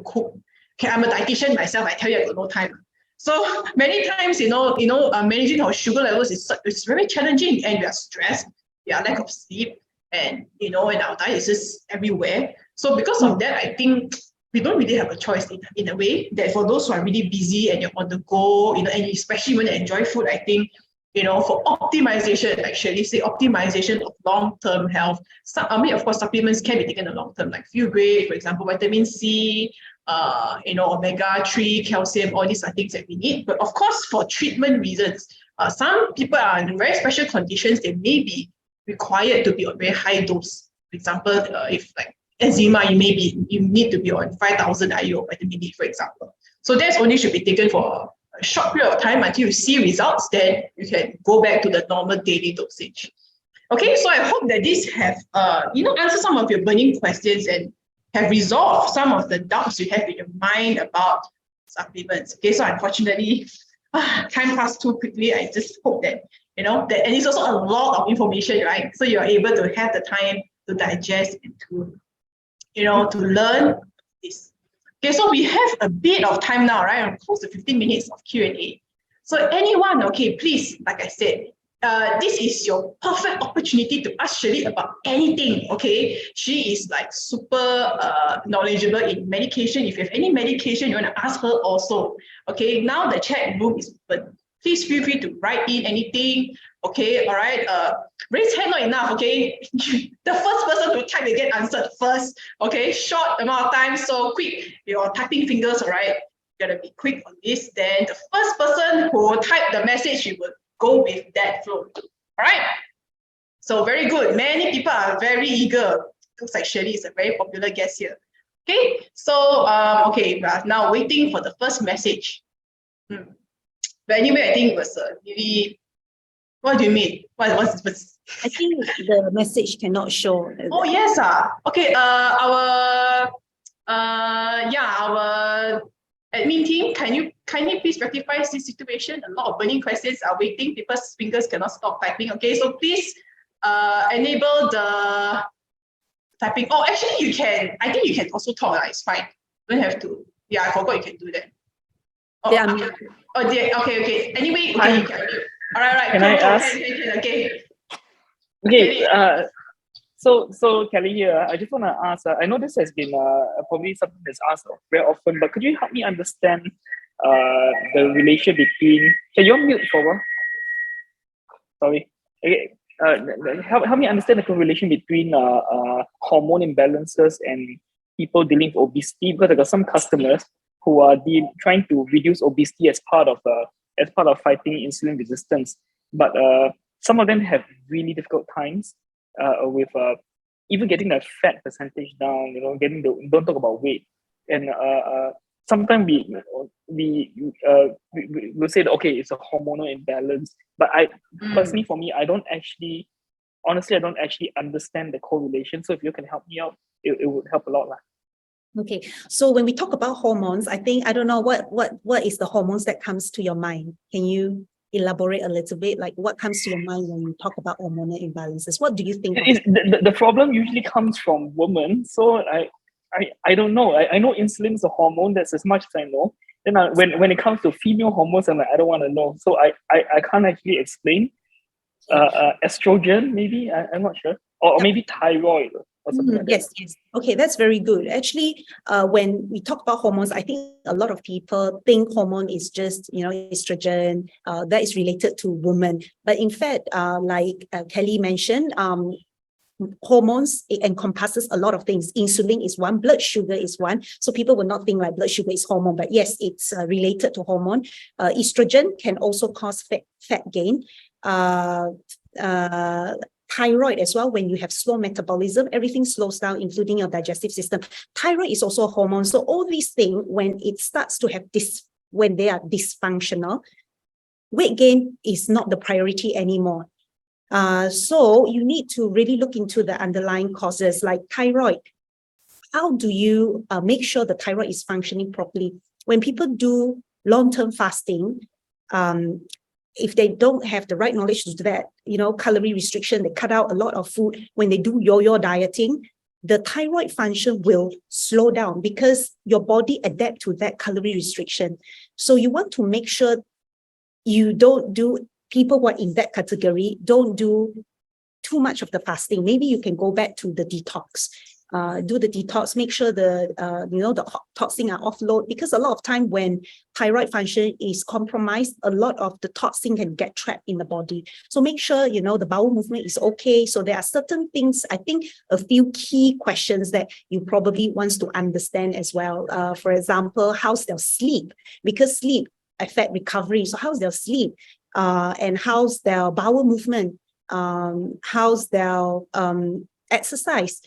cook? Okay, I'm a dietitian myself. I tell you, I got no time. So many times, managing our sugar levels is very challenging, and we are stressed, we are lack of sleep, and and our diet is just everywhere. So because of that, I think we don't really have a choice in a way that for those who are really busy and you're on the go, and especially when you enjoy food, I think for optimization, actually say optimization of long-term health. Of course, supplements can be taken in the long term, like Feel Great, for example, vitamin C. Omega-3, calcium, all these are things that we need. But of course, for treatment reasons, some people are in very special conditions, they may be required to be on very high dose. For example, if like eczema, you need to be on 5,000 IU of vitamin D, for example. So that's only should be taken for a short period of time until you see results, then you can go back to the normal daily dosage. Okay, so I hope that these have answered some of your burning questions and have resolved some of the doubts you have in your mind about supplements. Okay, so unfortunately, time passed too quickly. I just hope that, and it's also a lot of information, right? So you're able to have the time to digest and to learn this. Okay, so we have a bit of time now, right? I'm close to 15 minutes of Q&A. So anyone, okay, please, like I said, this is your perfect opportunity to ask Shirley about anything, okay? She is like super knowledgeable in medication. If you have any medication, you want to ask her also, okay? Now the chat room is open. Please feel free to write in anything, okay? All right, raise hand not enough, okay? The first person to type will get answered first, okay? Short amount of time, so quick, your typing fingers, all right? You gotta be quick on this. Then the first person who type the message, you will go with that flow. All right. So very good. Many people are very eager. Looks like Shirley is a very popular guest here. Okay. So okay, we are now waiting for the first message. But anyway, I think it was really. What do you mean? What's I think the message cannot show. Oh yes. Okay. Our admin team, can you kindly please rectify this situation? A lot of burning questions are waiting. People's fingers cannot stop typing. Okay, so please enable the typing. Oh, actually, you can. I think you can also talk. It's fine. Don't have to. Yeah, I forgot you can do that. Oh, Yeah, okay. Anyway, Hi. okay, you can. All right. Can Cool, I cool, ask? can, okay. Okay, Kelly. so Kelly here, I just want to ask, I know this has been probably something that's asked very often, but could you help me understand the relation between, can you mute for a while? Sorry. Okay, help me understand the correlation between hormone imbalances and people dealing with obesity, because I got some customers who are trying to reduce obesity as part of fighting insulin resistance, but some of them have really difficult times with even getting the fat percentage down. Don't talk about weight, and sometimes we will say that, okay, it's a hormonal imbalance, but personally, for me, I don't actually understand the correlation. So if you can help me out, it would help a lot. Okay, so when we talk about hormones, I think, I don't know what is the hormones that comes to your mind. Can you elaborate a little bit? Like, what comes to your mind when you talk about hormonal imbalances? What do you think of? The problem usually comes from women, so I don't know. I know insulin is a hormone. That's as much as I know. Then when it comes to female hormones, I'm like, I don't want to know. So I can't actually explain. Estrogen, maybe, I'm not sure, or maybe thyroid or something like that. Yes. Okay, that's very good. Actually, when we talk about hormones, I think a lot of people think hormone is just, estrogen, that is related to women. But in fact, like Kelly mentioned, hormones, it encompasses a lot of things. Insulin is one, blood sugar is one. So people will not think like blood sugar is hormone, but yes, it's related to hormone. Estrogen can also cause fat gain. Thyroid as well. When you have slow metabolism, everything slows down, including your digestive system. Thyroid is also a hormone. So all these things, when it starts to have when they are dysfunctional, weight gain is not the priority anymore. So you need to really look into the underlying causes, like thyroid. How do you make sure the thyroid is functioning properly? When people do long-term fasting, if they don't have the right knowledge to do that, calorie restriction, they cut out a lot of food. When they do yo-yo dieting, the thyroid function will slow down because your body adapt to that calorie restriction. So you want to make sure you don't do, people who are in that category, don't do too much of the fasting. Maybe you can go back to the detox. Do the detox, make sure the toxins are offload, because a lot of time when thyroid function is compromised, a lot of the toxin can get trapped in the body. So make sure, the bowel movement is okay. So there are certain things, I think a few key questions that you probably want to understand as well. For example, how's their sleep? Because sleep affect recovery. So how's their sleep? And how's their bowel movement? How's their exercise?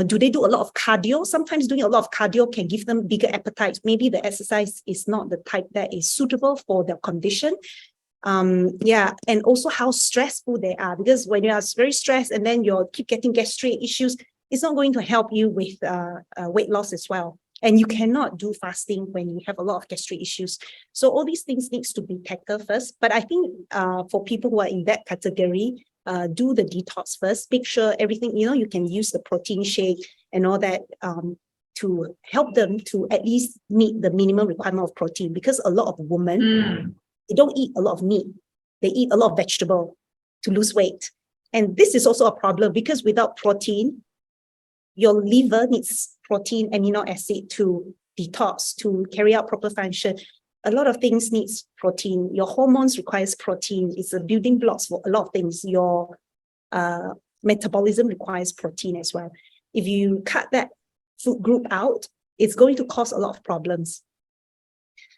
Do they do a lot of cardio? Sometimes doing a lot of cardio can give them bigger appetites. Maybe the exercise is not the type that is suitable for their condition. And also how stressful they are, because when you are very stressed and then you keep getting gastric issues, it's not going to help you with weight loss as well. And you cannot do fasting when you have a lot of gastric issues. So all these things needs to be tackled first. But I think for people who are in that category, do the detox first. Make sure everything, you can use the protein shake and all that to help them to at least meet the minimum requirement of protein. Because a lot of women, they don't eat a lot of meat. They eat a lot of vegetable to lose weight. And this is also a problem because without protein, your liver needs protein, amino acid to detox, to carry out proper function. A lot of things needs protein. Your hormones requires protein. It's a building blocks for a lot of things. Your metabolism requires protein as well. If you cut that food group out, it's going to cause a lot of problems.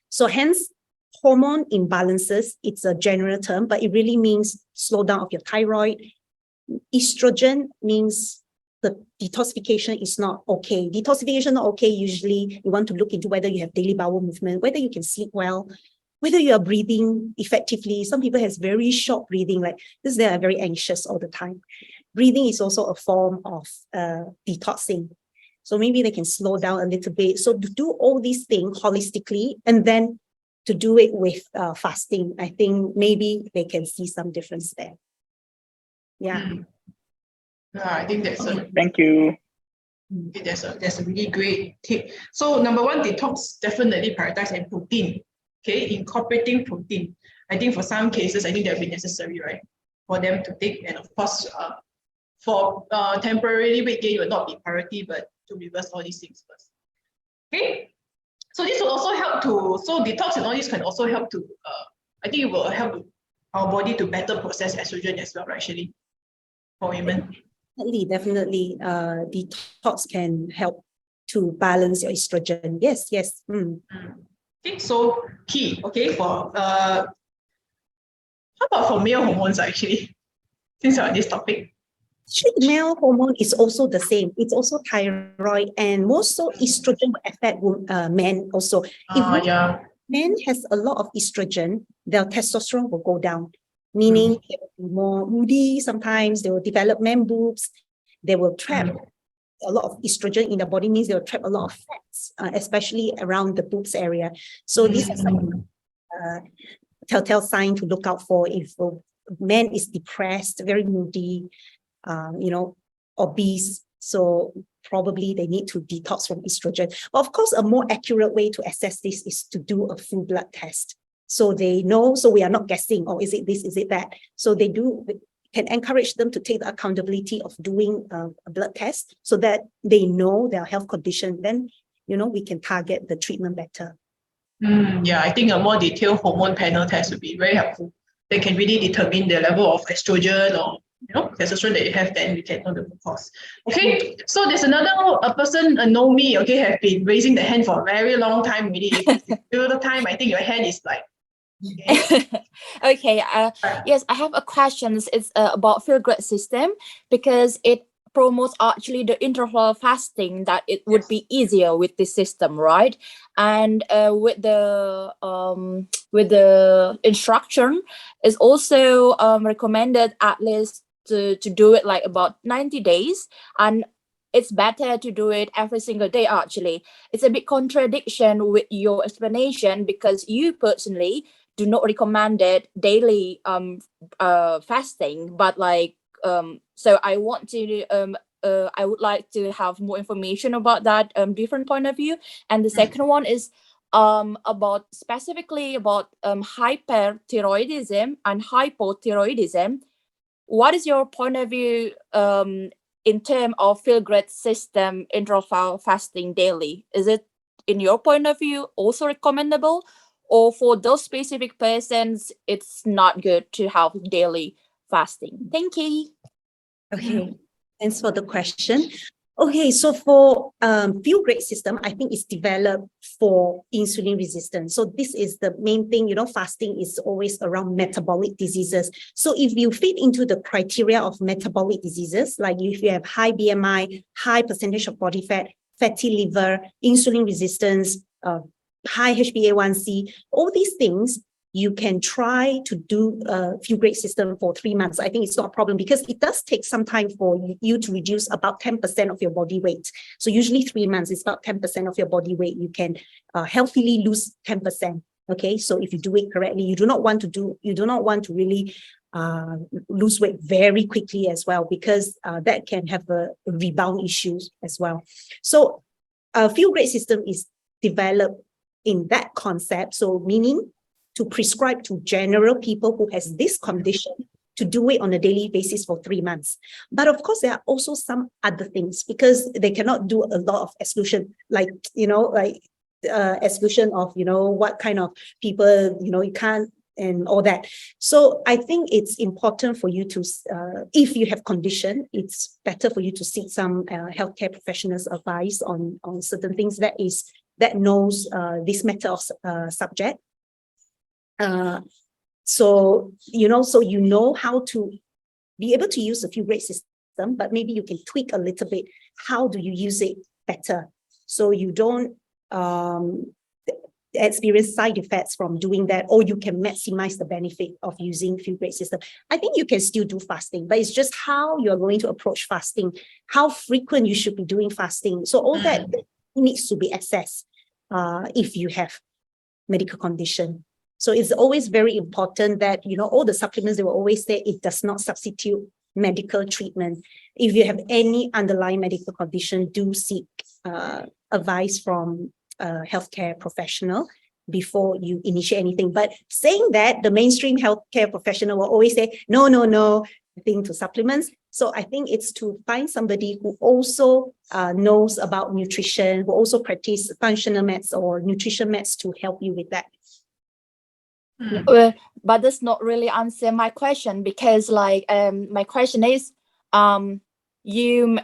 So hence, hormone imbalances, it's a general term, but it really means slowdown of your thyroid. Estrogen means the detoxification is not okay. Detoxification not okay, usually you want to look into whether you have daily bowel movement, whether you can sleep well, whether you are breathing effectively. Some people has very short breathing, like this, they are very anxious all the time. Breathing is also a form of detoxing. So maybe they can slow down a little bit. So to do all these things holistically, and then to do it with fasting, I think maybe they can see some difference there. Yeah. I think that's Thank you. Okay, that's a really great tip. So number one, detox definitely prioritize and protein. Okay, incorporating protein. I think for some cases, I think that will be necessary, right, for them to take. And of course, for temporary weight gain will not be priority, but to reverse all these things first. Okay, so this will also help to, so detox and all this can also help to, I think it will help our body to better process estrogen as well, right, actually, for women. Definitely, detox can help to balance your estrogen. Yes, yes. Okay, so key, okay, for how about for male hormones actually, since we're on this topic? Actually, male hormone is also the same. It's also thyroid, and more so estrogen will affect men also. If Yeah. men has a lot of estrogen, their testosterone will go down, meaning they will be more moody. Sometimes they will develop man boobs. They will trap a lot of estrogen in the body, means they will trap a lot of fats, especially around the boobs area. So these are some telltale sign to look out for if a man is depressed, very moody, obese. So probably they need to detox from estrogen. Of course, a more accurate way to assess this is to do a full blood test. So they know, so we are not guessing, oh, is it this, is it that? So they can encourage them to take the accountability of doing a blood test so that they know their health condition. Then, we can target the treatment better. Yeah, I think a more detailed hormone panel test would be very helpful. They can really determine the level of estrogen or testosterone that you have, then we can know the cause. Okay, so there's another person, Nomi, okay, have been raising the hand for a very long time already. Till the time, I think your hand is like, okay. Yes, I have a question. It's about feel great system, because it promotes actually the interval fasting, that it would be easier with this system, right? And with the instruction is also recommended at least to do it like about 90 days, and it's better to do it every single day. Actually, it's a bit contradiction with your explanation, because you personally do not recommend it daily fasting, but like so I want to I would like to have more information about that different point of view. And the second one is about specifically about hyperthyroidism and hypothyroidism. What is your point of view in terms of feel great system interval fasting daily? Is it, in your point of view, also recommendable, or for those specific persons it's not good to have daily fasting? Thank you. Okay, thanks for the question. Okay, so for feel great system, I think it's developed for insulin resistance. So this is the main thing, fasting is always around metabolic diseases. So if you fit into the criteria of metabolic diseases, like if you have high BMI, high percentage of body fat, fatty liver, insulin resistance, high HbA1c, all these things, you can try to do a feel great system for 3 months. I think it's not a problem, because it does take some time for you to reduce about 10% of your body weight. So usually 3 months is about 10% of your body weight. You can healthily lose 10%. Okay, so if you do it correctly, you do not want to really lose weight very quickly as well, because that can have a rebound issues as well. So a feel great system is developed in that concept. So meaning to prescribe to general people who has this condition to do it on a daily basis for 3 months. But of course, there are also some other things, because they cannot do a lot of exclusion, like, exclusion of, what kind of people, you can't, and all that. So I think it's important for you to, if you have condition, it's better for you to seek some healthcare professionals' advice on certain things that knows this matter of subject. So you know how to be able to use the feel great system, but maybe you can tweak a little bit. How do you use it better, so you don't experience side effects from doing that, or you can maximize the benefit of using feel great system? I think you can still do fasting, but it's just how you're going to approach fasting, how frequent you should be doing fasting. So all that needs to be assessed if you have medical condition. So it's always very important that, all the supplements, they will always say it does not substitute medical treatment. If you have any underlying medical condition, do seek advice from a healthcare professional before you initiate anything. But saying that, the mainstream healthcare professional will always say, no, thing to supplements. So I think it's to find somebody who also knows about nutrition, who also practice functional medicine or nutrition medicine to help you with that. But that's not really answer my question, because like my question is you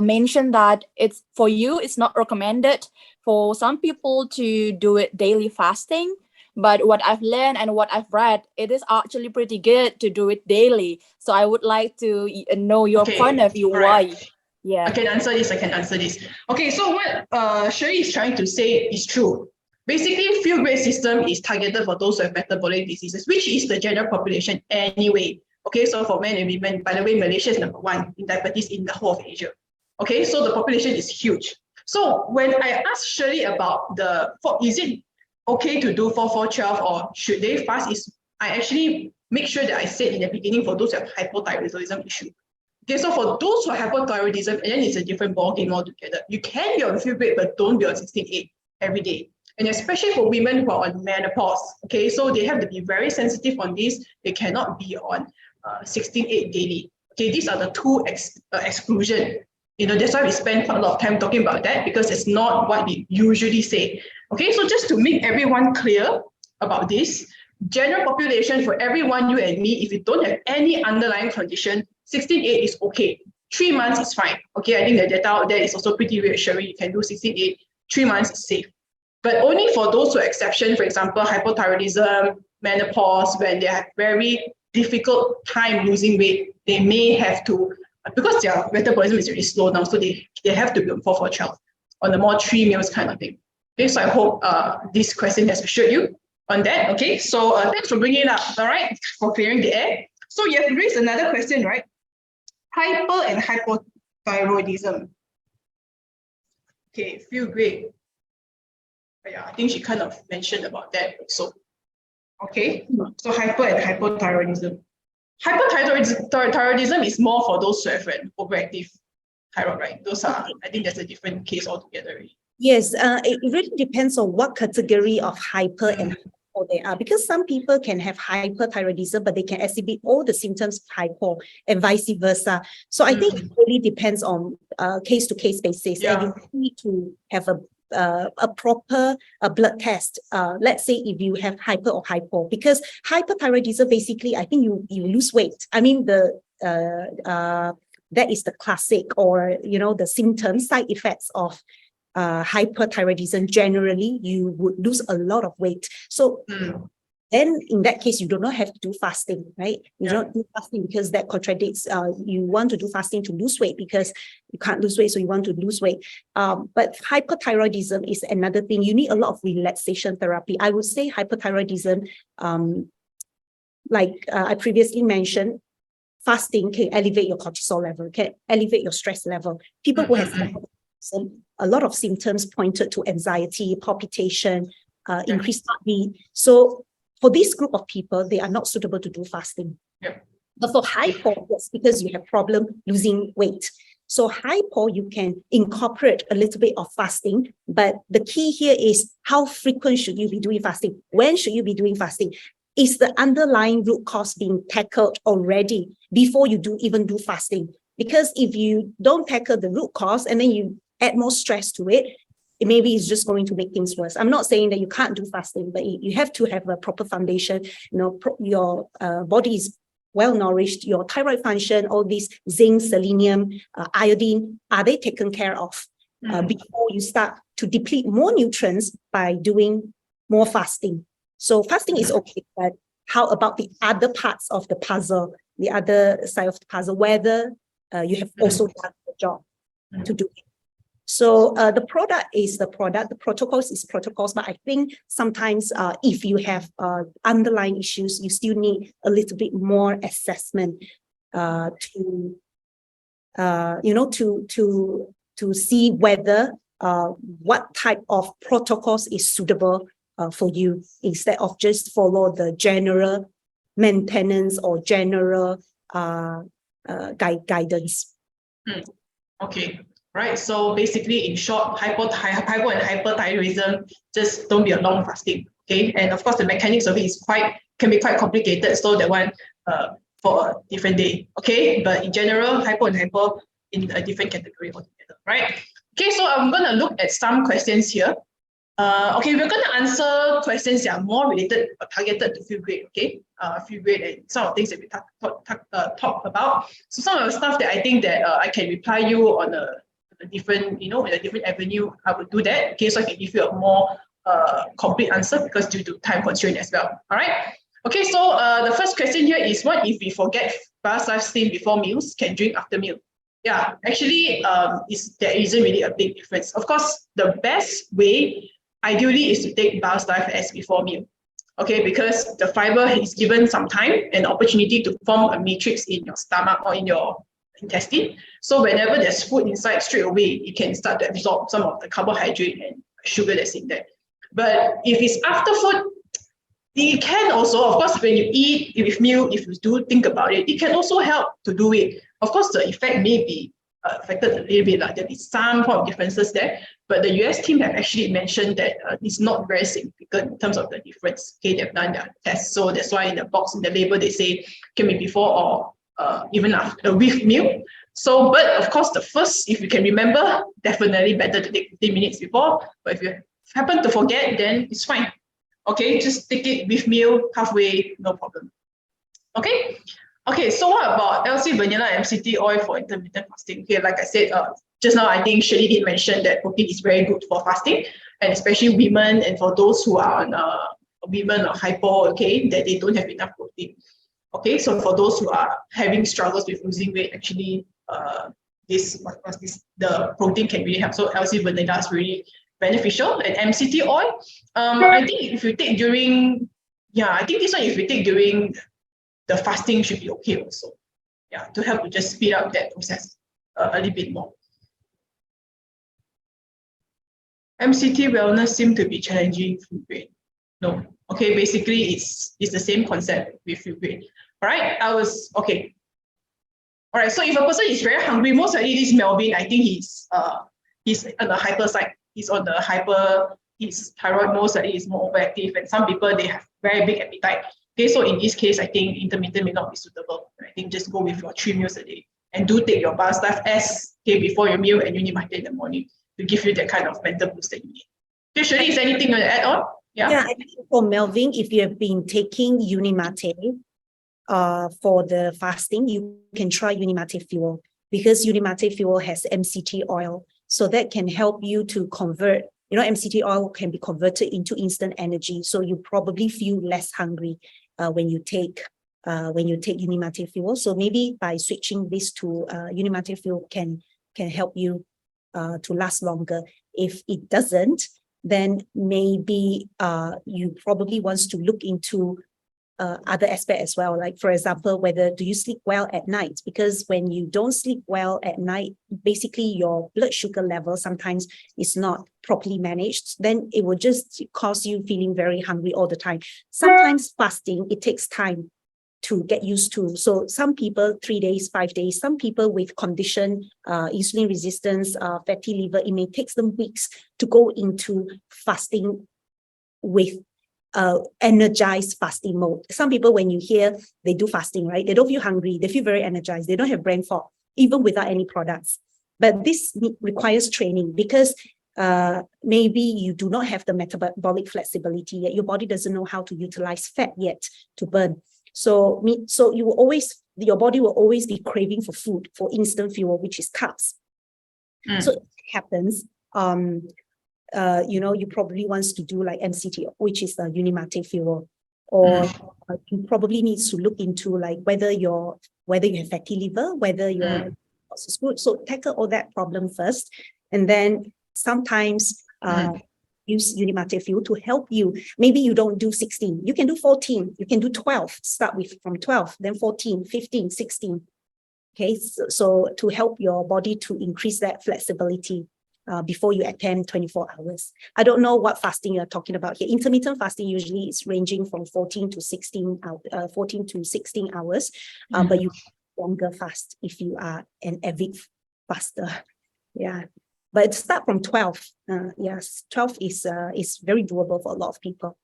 mentioned that it's for you, it's not recommended for some people to do it daily fasting. But what I've learned and what I've read, it is actually pretty good to do it daily. So I would like to know your point of view. Right. Why? Yeah. I can answer this. Okay, so what Shirley is trying to say is true. Basically, field grade system is targeted for those who have metabolic diseases, which is the general population anyway. Okay, so for men and women, by the way, Malaysia is #1 in diabetes in the whole of Asia. Okay, so the population is huge. So when I asked Shirley about is it okay to do 4-4-12 or should they fast, I actually make sure that I said in the beginning for those who have hypothyroidism issue. Okay, so for those who have hypothyroidism, and then it's a different ballgame altogether. You can be on field grade, but don't be on 16-8 every day. And especially for women who are on menopause, okay, so they have to be very sensitive on this. They cannot be on 16-8 daily. Okay, these are the two exclusion. That's why we spend quite a lot of time talking about that, because it's not what we usually say. Okay, so just to make everyone clear about this, general population for everyone, you and me, if you don't have any underlying condition, 16-8 is okay. 3 months is fine. Okay, I think the data out there is also pretty reassuring. You can do 16-8, 3 months is safe. But only for those who are exception, for example, hypothyroidism, menopause, when they have very difficult time losing weight, they may have to, because their metabolism is really slow now, so they have to be on 4-4-12 on the more 3 meals kind of thing. Okay, so I hope this question has assured you on that. Okay, so thanks for bringing it up. All right, for clearing the air. So you have raised another question, right? Hyper and hypothyroidism. Okay, feel great. Yeah, I think she kind of mentioned about that also. Okay, so hyper and hypothyroidism. Hypothyroidism is more for those who have an overactive thyroid, right? Those are, I think that's a different case altogether. Yes, it really depends on what category of hyper and hypo they are, because some people can have hyperthyroidism, but they can exhibit all the symptoms of hypo and vice versa. So I think it really depends on case-to-case basis, and you need to have a proper blood test. Let's say if you have hyper or hypo, because hyperthyroidism, basically, I think you lose weight. I mean, that is the classic, or the symptoms, side effects of hyperthyroidism. Generally, you would lose a lot of weight. So then in that case, you do not have to do fasting, right? You don't do fasting because that contradicts. You want to do fasting to lose weight because you can't lose weight, so you want to lose weight. But hyperthyroidism is another thing. You need a lot of relaxation therapy. I would say hyperthyroidism, like I previously mentioned, fasting can elevate your cortisol level, can elevate your stress level. People who have a lot of symptoms pointed to anxiety, palpitation, increased heartbeat. So for this group of people, they are not suitable to do fasting. But for hypo, yes, because you have problem losing weight. So hypo, you can incorporate a little bit of fasting, but the key here is how frequent should you be doing fasting? When should you be doing fasting? Is the underlying root cause being tackled already before you even do fasting? Because if you don't tackle the root cause and then you add more stress to it, maybe it's just going to make things worse. I'm not saying that you can't do fasting, but you have to have a proper foundation. Your body is well nourished, your thyroid function, all these zinc, selenium, iodine, are they taken care of before you start to deplete more nutrients by doing more fasting? So fasting is okay, but how about the other parts of the puzzle, the other side of the puzzle, whether you have also done the job to do it? So the product is the product, the protocols is protocols, but I think sometimes if you have underlying issues, you still need a little bit more assessment to see whether what type of protocols is suitable for you, instead of just follow the general maintenance or general guidance. Okay, right. So basically, in short, hypo and hyperthyroidism, just don't be a long fasting. Okay, and of course, the mechanics of it can be quite complicated. So that one for a different day. Okay, but in general, hypo and hyper in a different category altogether. Right. Okay, so I'm gonna look at some questions here. Okay, we're going to answer questions that are more related or targeted to feel great, okay? Feel great and some of the things that we talk about. So some of the stuff that I think that I can reply you on a different, in a different avenue, I would do that, okay? So I can give you a more complete answer because due to time constraint as well, all right? Okay, so the first question here is, what if we forget fasting before meals, can drink after meal? Yeah, actually, there isn't really a big difference. Of course, the best way ideally is to take balanced diet as before meal, okay, because the fiber is given some time and opportunity to form a matrix in your stomach or in your intestine. So whenever there's food inside, straight away it can start to absorb some of the carbohydrate and sugar that's in there. But if it's after food, it can also, of course, when you eat with meal, if you do think about it, it can also help to do it. Of course, the effect may be affected a little bit, like there'll be some form of differences there, but the US team have actually mentioned that it's not very significant in terms of the difference. Okay, they've done their tests, so that's why in the box, in the label, they say can be before or even after with meal. So, but of course, the first, if you can remember, definitely better to take 15 minutes before, but if you happen to forget, then it's fine. Okay, just take it with meal, halfway, no problem. Okay. Okay, so what about LC vanilla and MCT oil for intermittent fasting? Okay, like I said, just now I think Shirley did mention that protein is very good for fasting, and especially women and for those who are on women or hypo, okay, that they don't have enough protein. Okay, so for those who are having struggles with losing weight, actually, the protein can really help. So LC vanilla is really beneficial, and MCT oil, I think if you take during, I think this one if you take during the fasting should be okay also. Yeah, to help to just speed up that process a little bit more. MCT wellness seem to be challenging food grade. No. Okay, basically it's the same concept with food grade. All right, okay. All right, so if a person is very hungry, most likely this Melvin, I think he's on the hyper side. He's on the his thyroid most likely is more overactive, and some people, they have very big appetite. Okay, so in this case, I think intermittent may not be suitable. I think just go with your 3 meals a day and do take your balanced diet as before your meal and Unimate in the morning to give you that kind of mental boost that you need. Okay, Shirley, is there anything you want to add on? Yeah, I think for Melvin, if you have been taking Unimate for the fasting, you can try Unimate Fuel because Unimate Fuel has MCT oil. So that can help you to convert, MCT oil can be converted into instant energy. So you probably feel less hungry when you take Unimate Fuel. So maybe by switching this to Unimate Fuel can help you to last longer. If it doesn't, then maybe you probably want to look into other aspect as well. Like for example, whether do you sleep well at night? Because when you don't sleep well at night, basically your blood sugar level sometimes is not properly managed. Then it will just cause you feeling very hungry all the time. Sometimes fasting, it takes time to get used to. So some people 3 days, 5 days, some people with condition, insulin resistance, fatty liver, it may take them weeks to go into fasting with energized fasting mode. Some people, when you hear they do fasting, right, they don't feel hungry, they feel very energized, they don't have brain fog, even without any products. But this requires training because maybe you do not have the metabolic flexibility yet. Your body doesn't know how to utilize fat yet to burn. So your body will always be craving for food, for instant fuel, which is carbs. So it happens, you probably wants to do like MCT, which is the Unimate Fuel, or you probably needs to look into like whether you have fatty liver, whether your is good. So tackle all that problem first, and then sometimes use Unimate Fuel to help you. Maybe you don't do 16, you can do 14, you can do 12. Start from 12, then 14, 15, 16. Okay, so to help your body to increase that flexibility. Before you attempt 24 hours. I don't know what fasting you're talking about here. Intermittent fasting usually is ranging from 14 to 16 hours, but you longer fast if you are an avid faster. Yeah. But start from 12. Yes, 12 is very doable for a lot of people.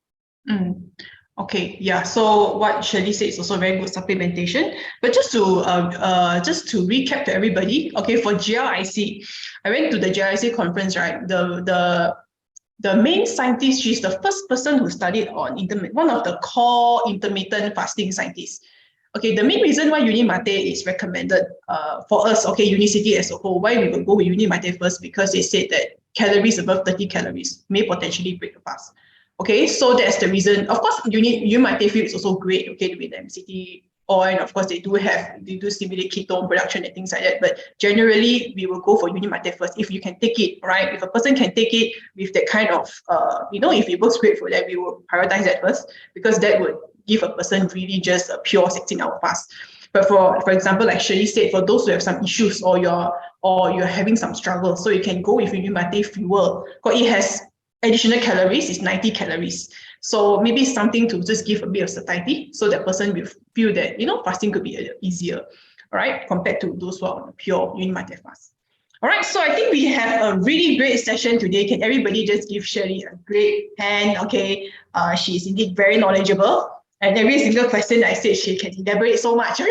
Okay, yeah. So what Shirley said is also very good supplementation. But just to recap to everybody, okay, for GLIC, I went to the GLIC conference, right? The main scientist, she's the first person who studied on one of the core intermittent fasting scientists. Okay, the main reason why Unimate is recommended for us, okay, Unicity as a whole, why we will go with Unimate first, because they said that calories above 30 calories may potentially break the fast. Okay, so that's the reason. Of course, Unimate feel is also great, okay, with the MCT oil, and of course they do stimulate ketone production and things like that. But generally, we will go for Unimate first if you can take it, right? If a person can take it with that kind of, if it works great for them, we will prioritize that first, because that would give a person really just a pure 16-hour fast. But for example, like Shirley said, for those who have some issues or you're having some struggle, so you can go with Unimate Fuel, because it has additional calories, it's 90 calories. So maybe it's something to just give a bit of satiety, so that person will feel that, fasting could be easier, all right, compared to those who are on a pure Unimate fast. All right, so I think we have a really great session today. Can everybody just give Shirley a great hand? Okay, she is indeed very knowledgeable. And every single question I said, she can elaborate so much, a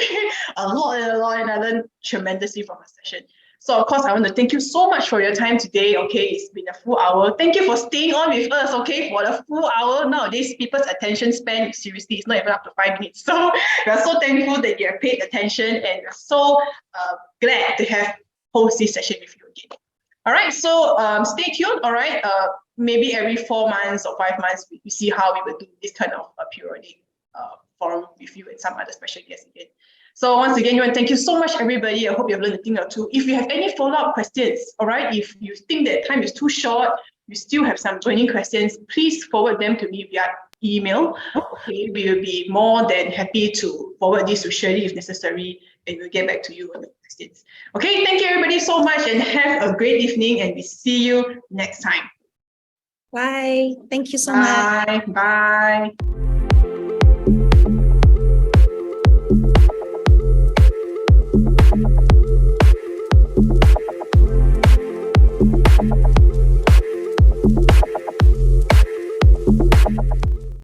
lot, and I learned tremendously from her session. So of course, I want to thank you so much for your time today. Okay, it's been a full hour. Thank you for staying on with us, okay, for the full hour. Nowadays, people's attention span, seriously, it's not even up to 5 minutes. So we're so thankful that you have paid attention, and we're so glad to have host this session with you again. All right, so stay tuned, all right? Maybe every 4 months or 5 months, we see how we will do this kind of periodic forum with you and some other special guests again. So once again, thank you so much, everybody. I hope you have learned a thing or two. If you have any follow-up questions, all right, if you think that time is too short, you still have some burning questions, please forward them to me via email. Okay, we will be more than happy to forward this to Shirley if necessary, and we'll get back to you on the questions. Okay, thank you everybody so much, and have a great evening, and we see you next time. Bye. Thank you so much. Bye. Bye.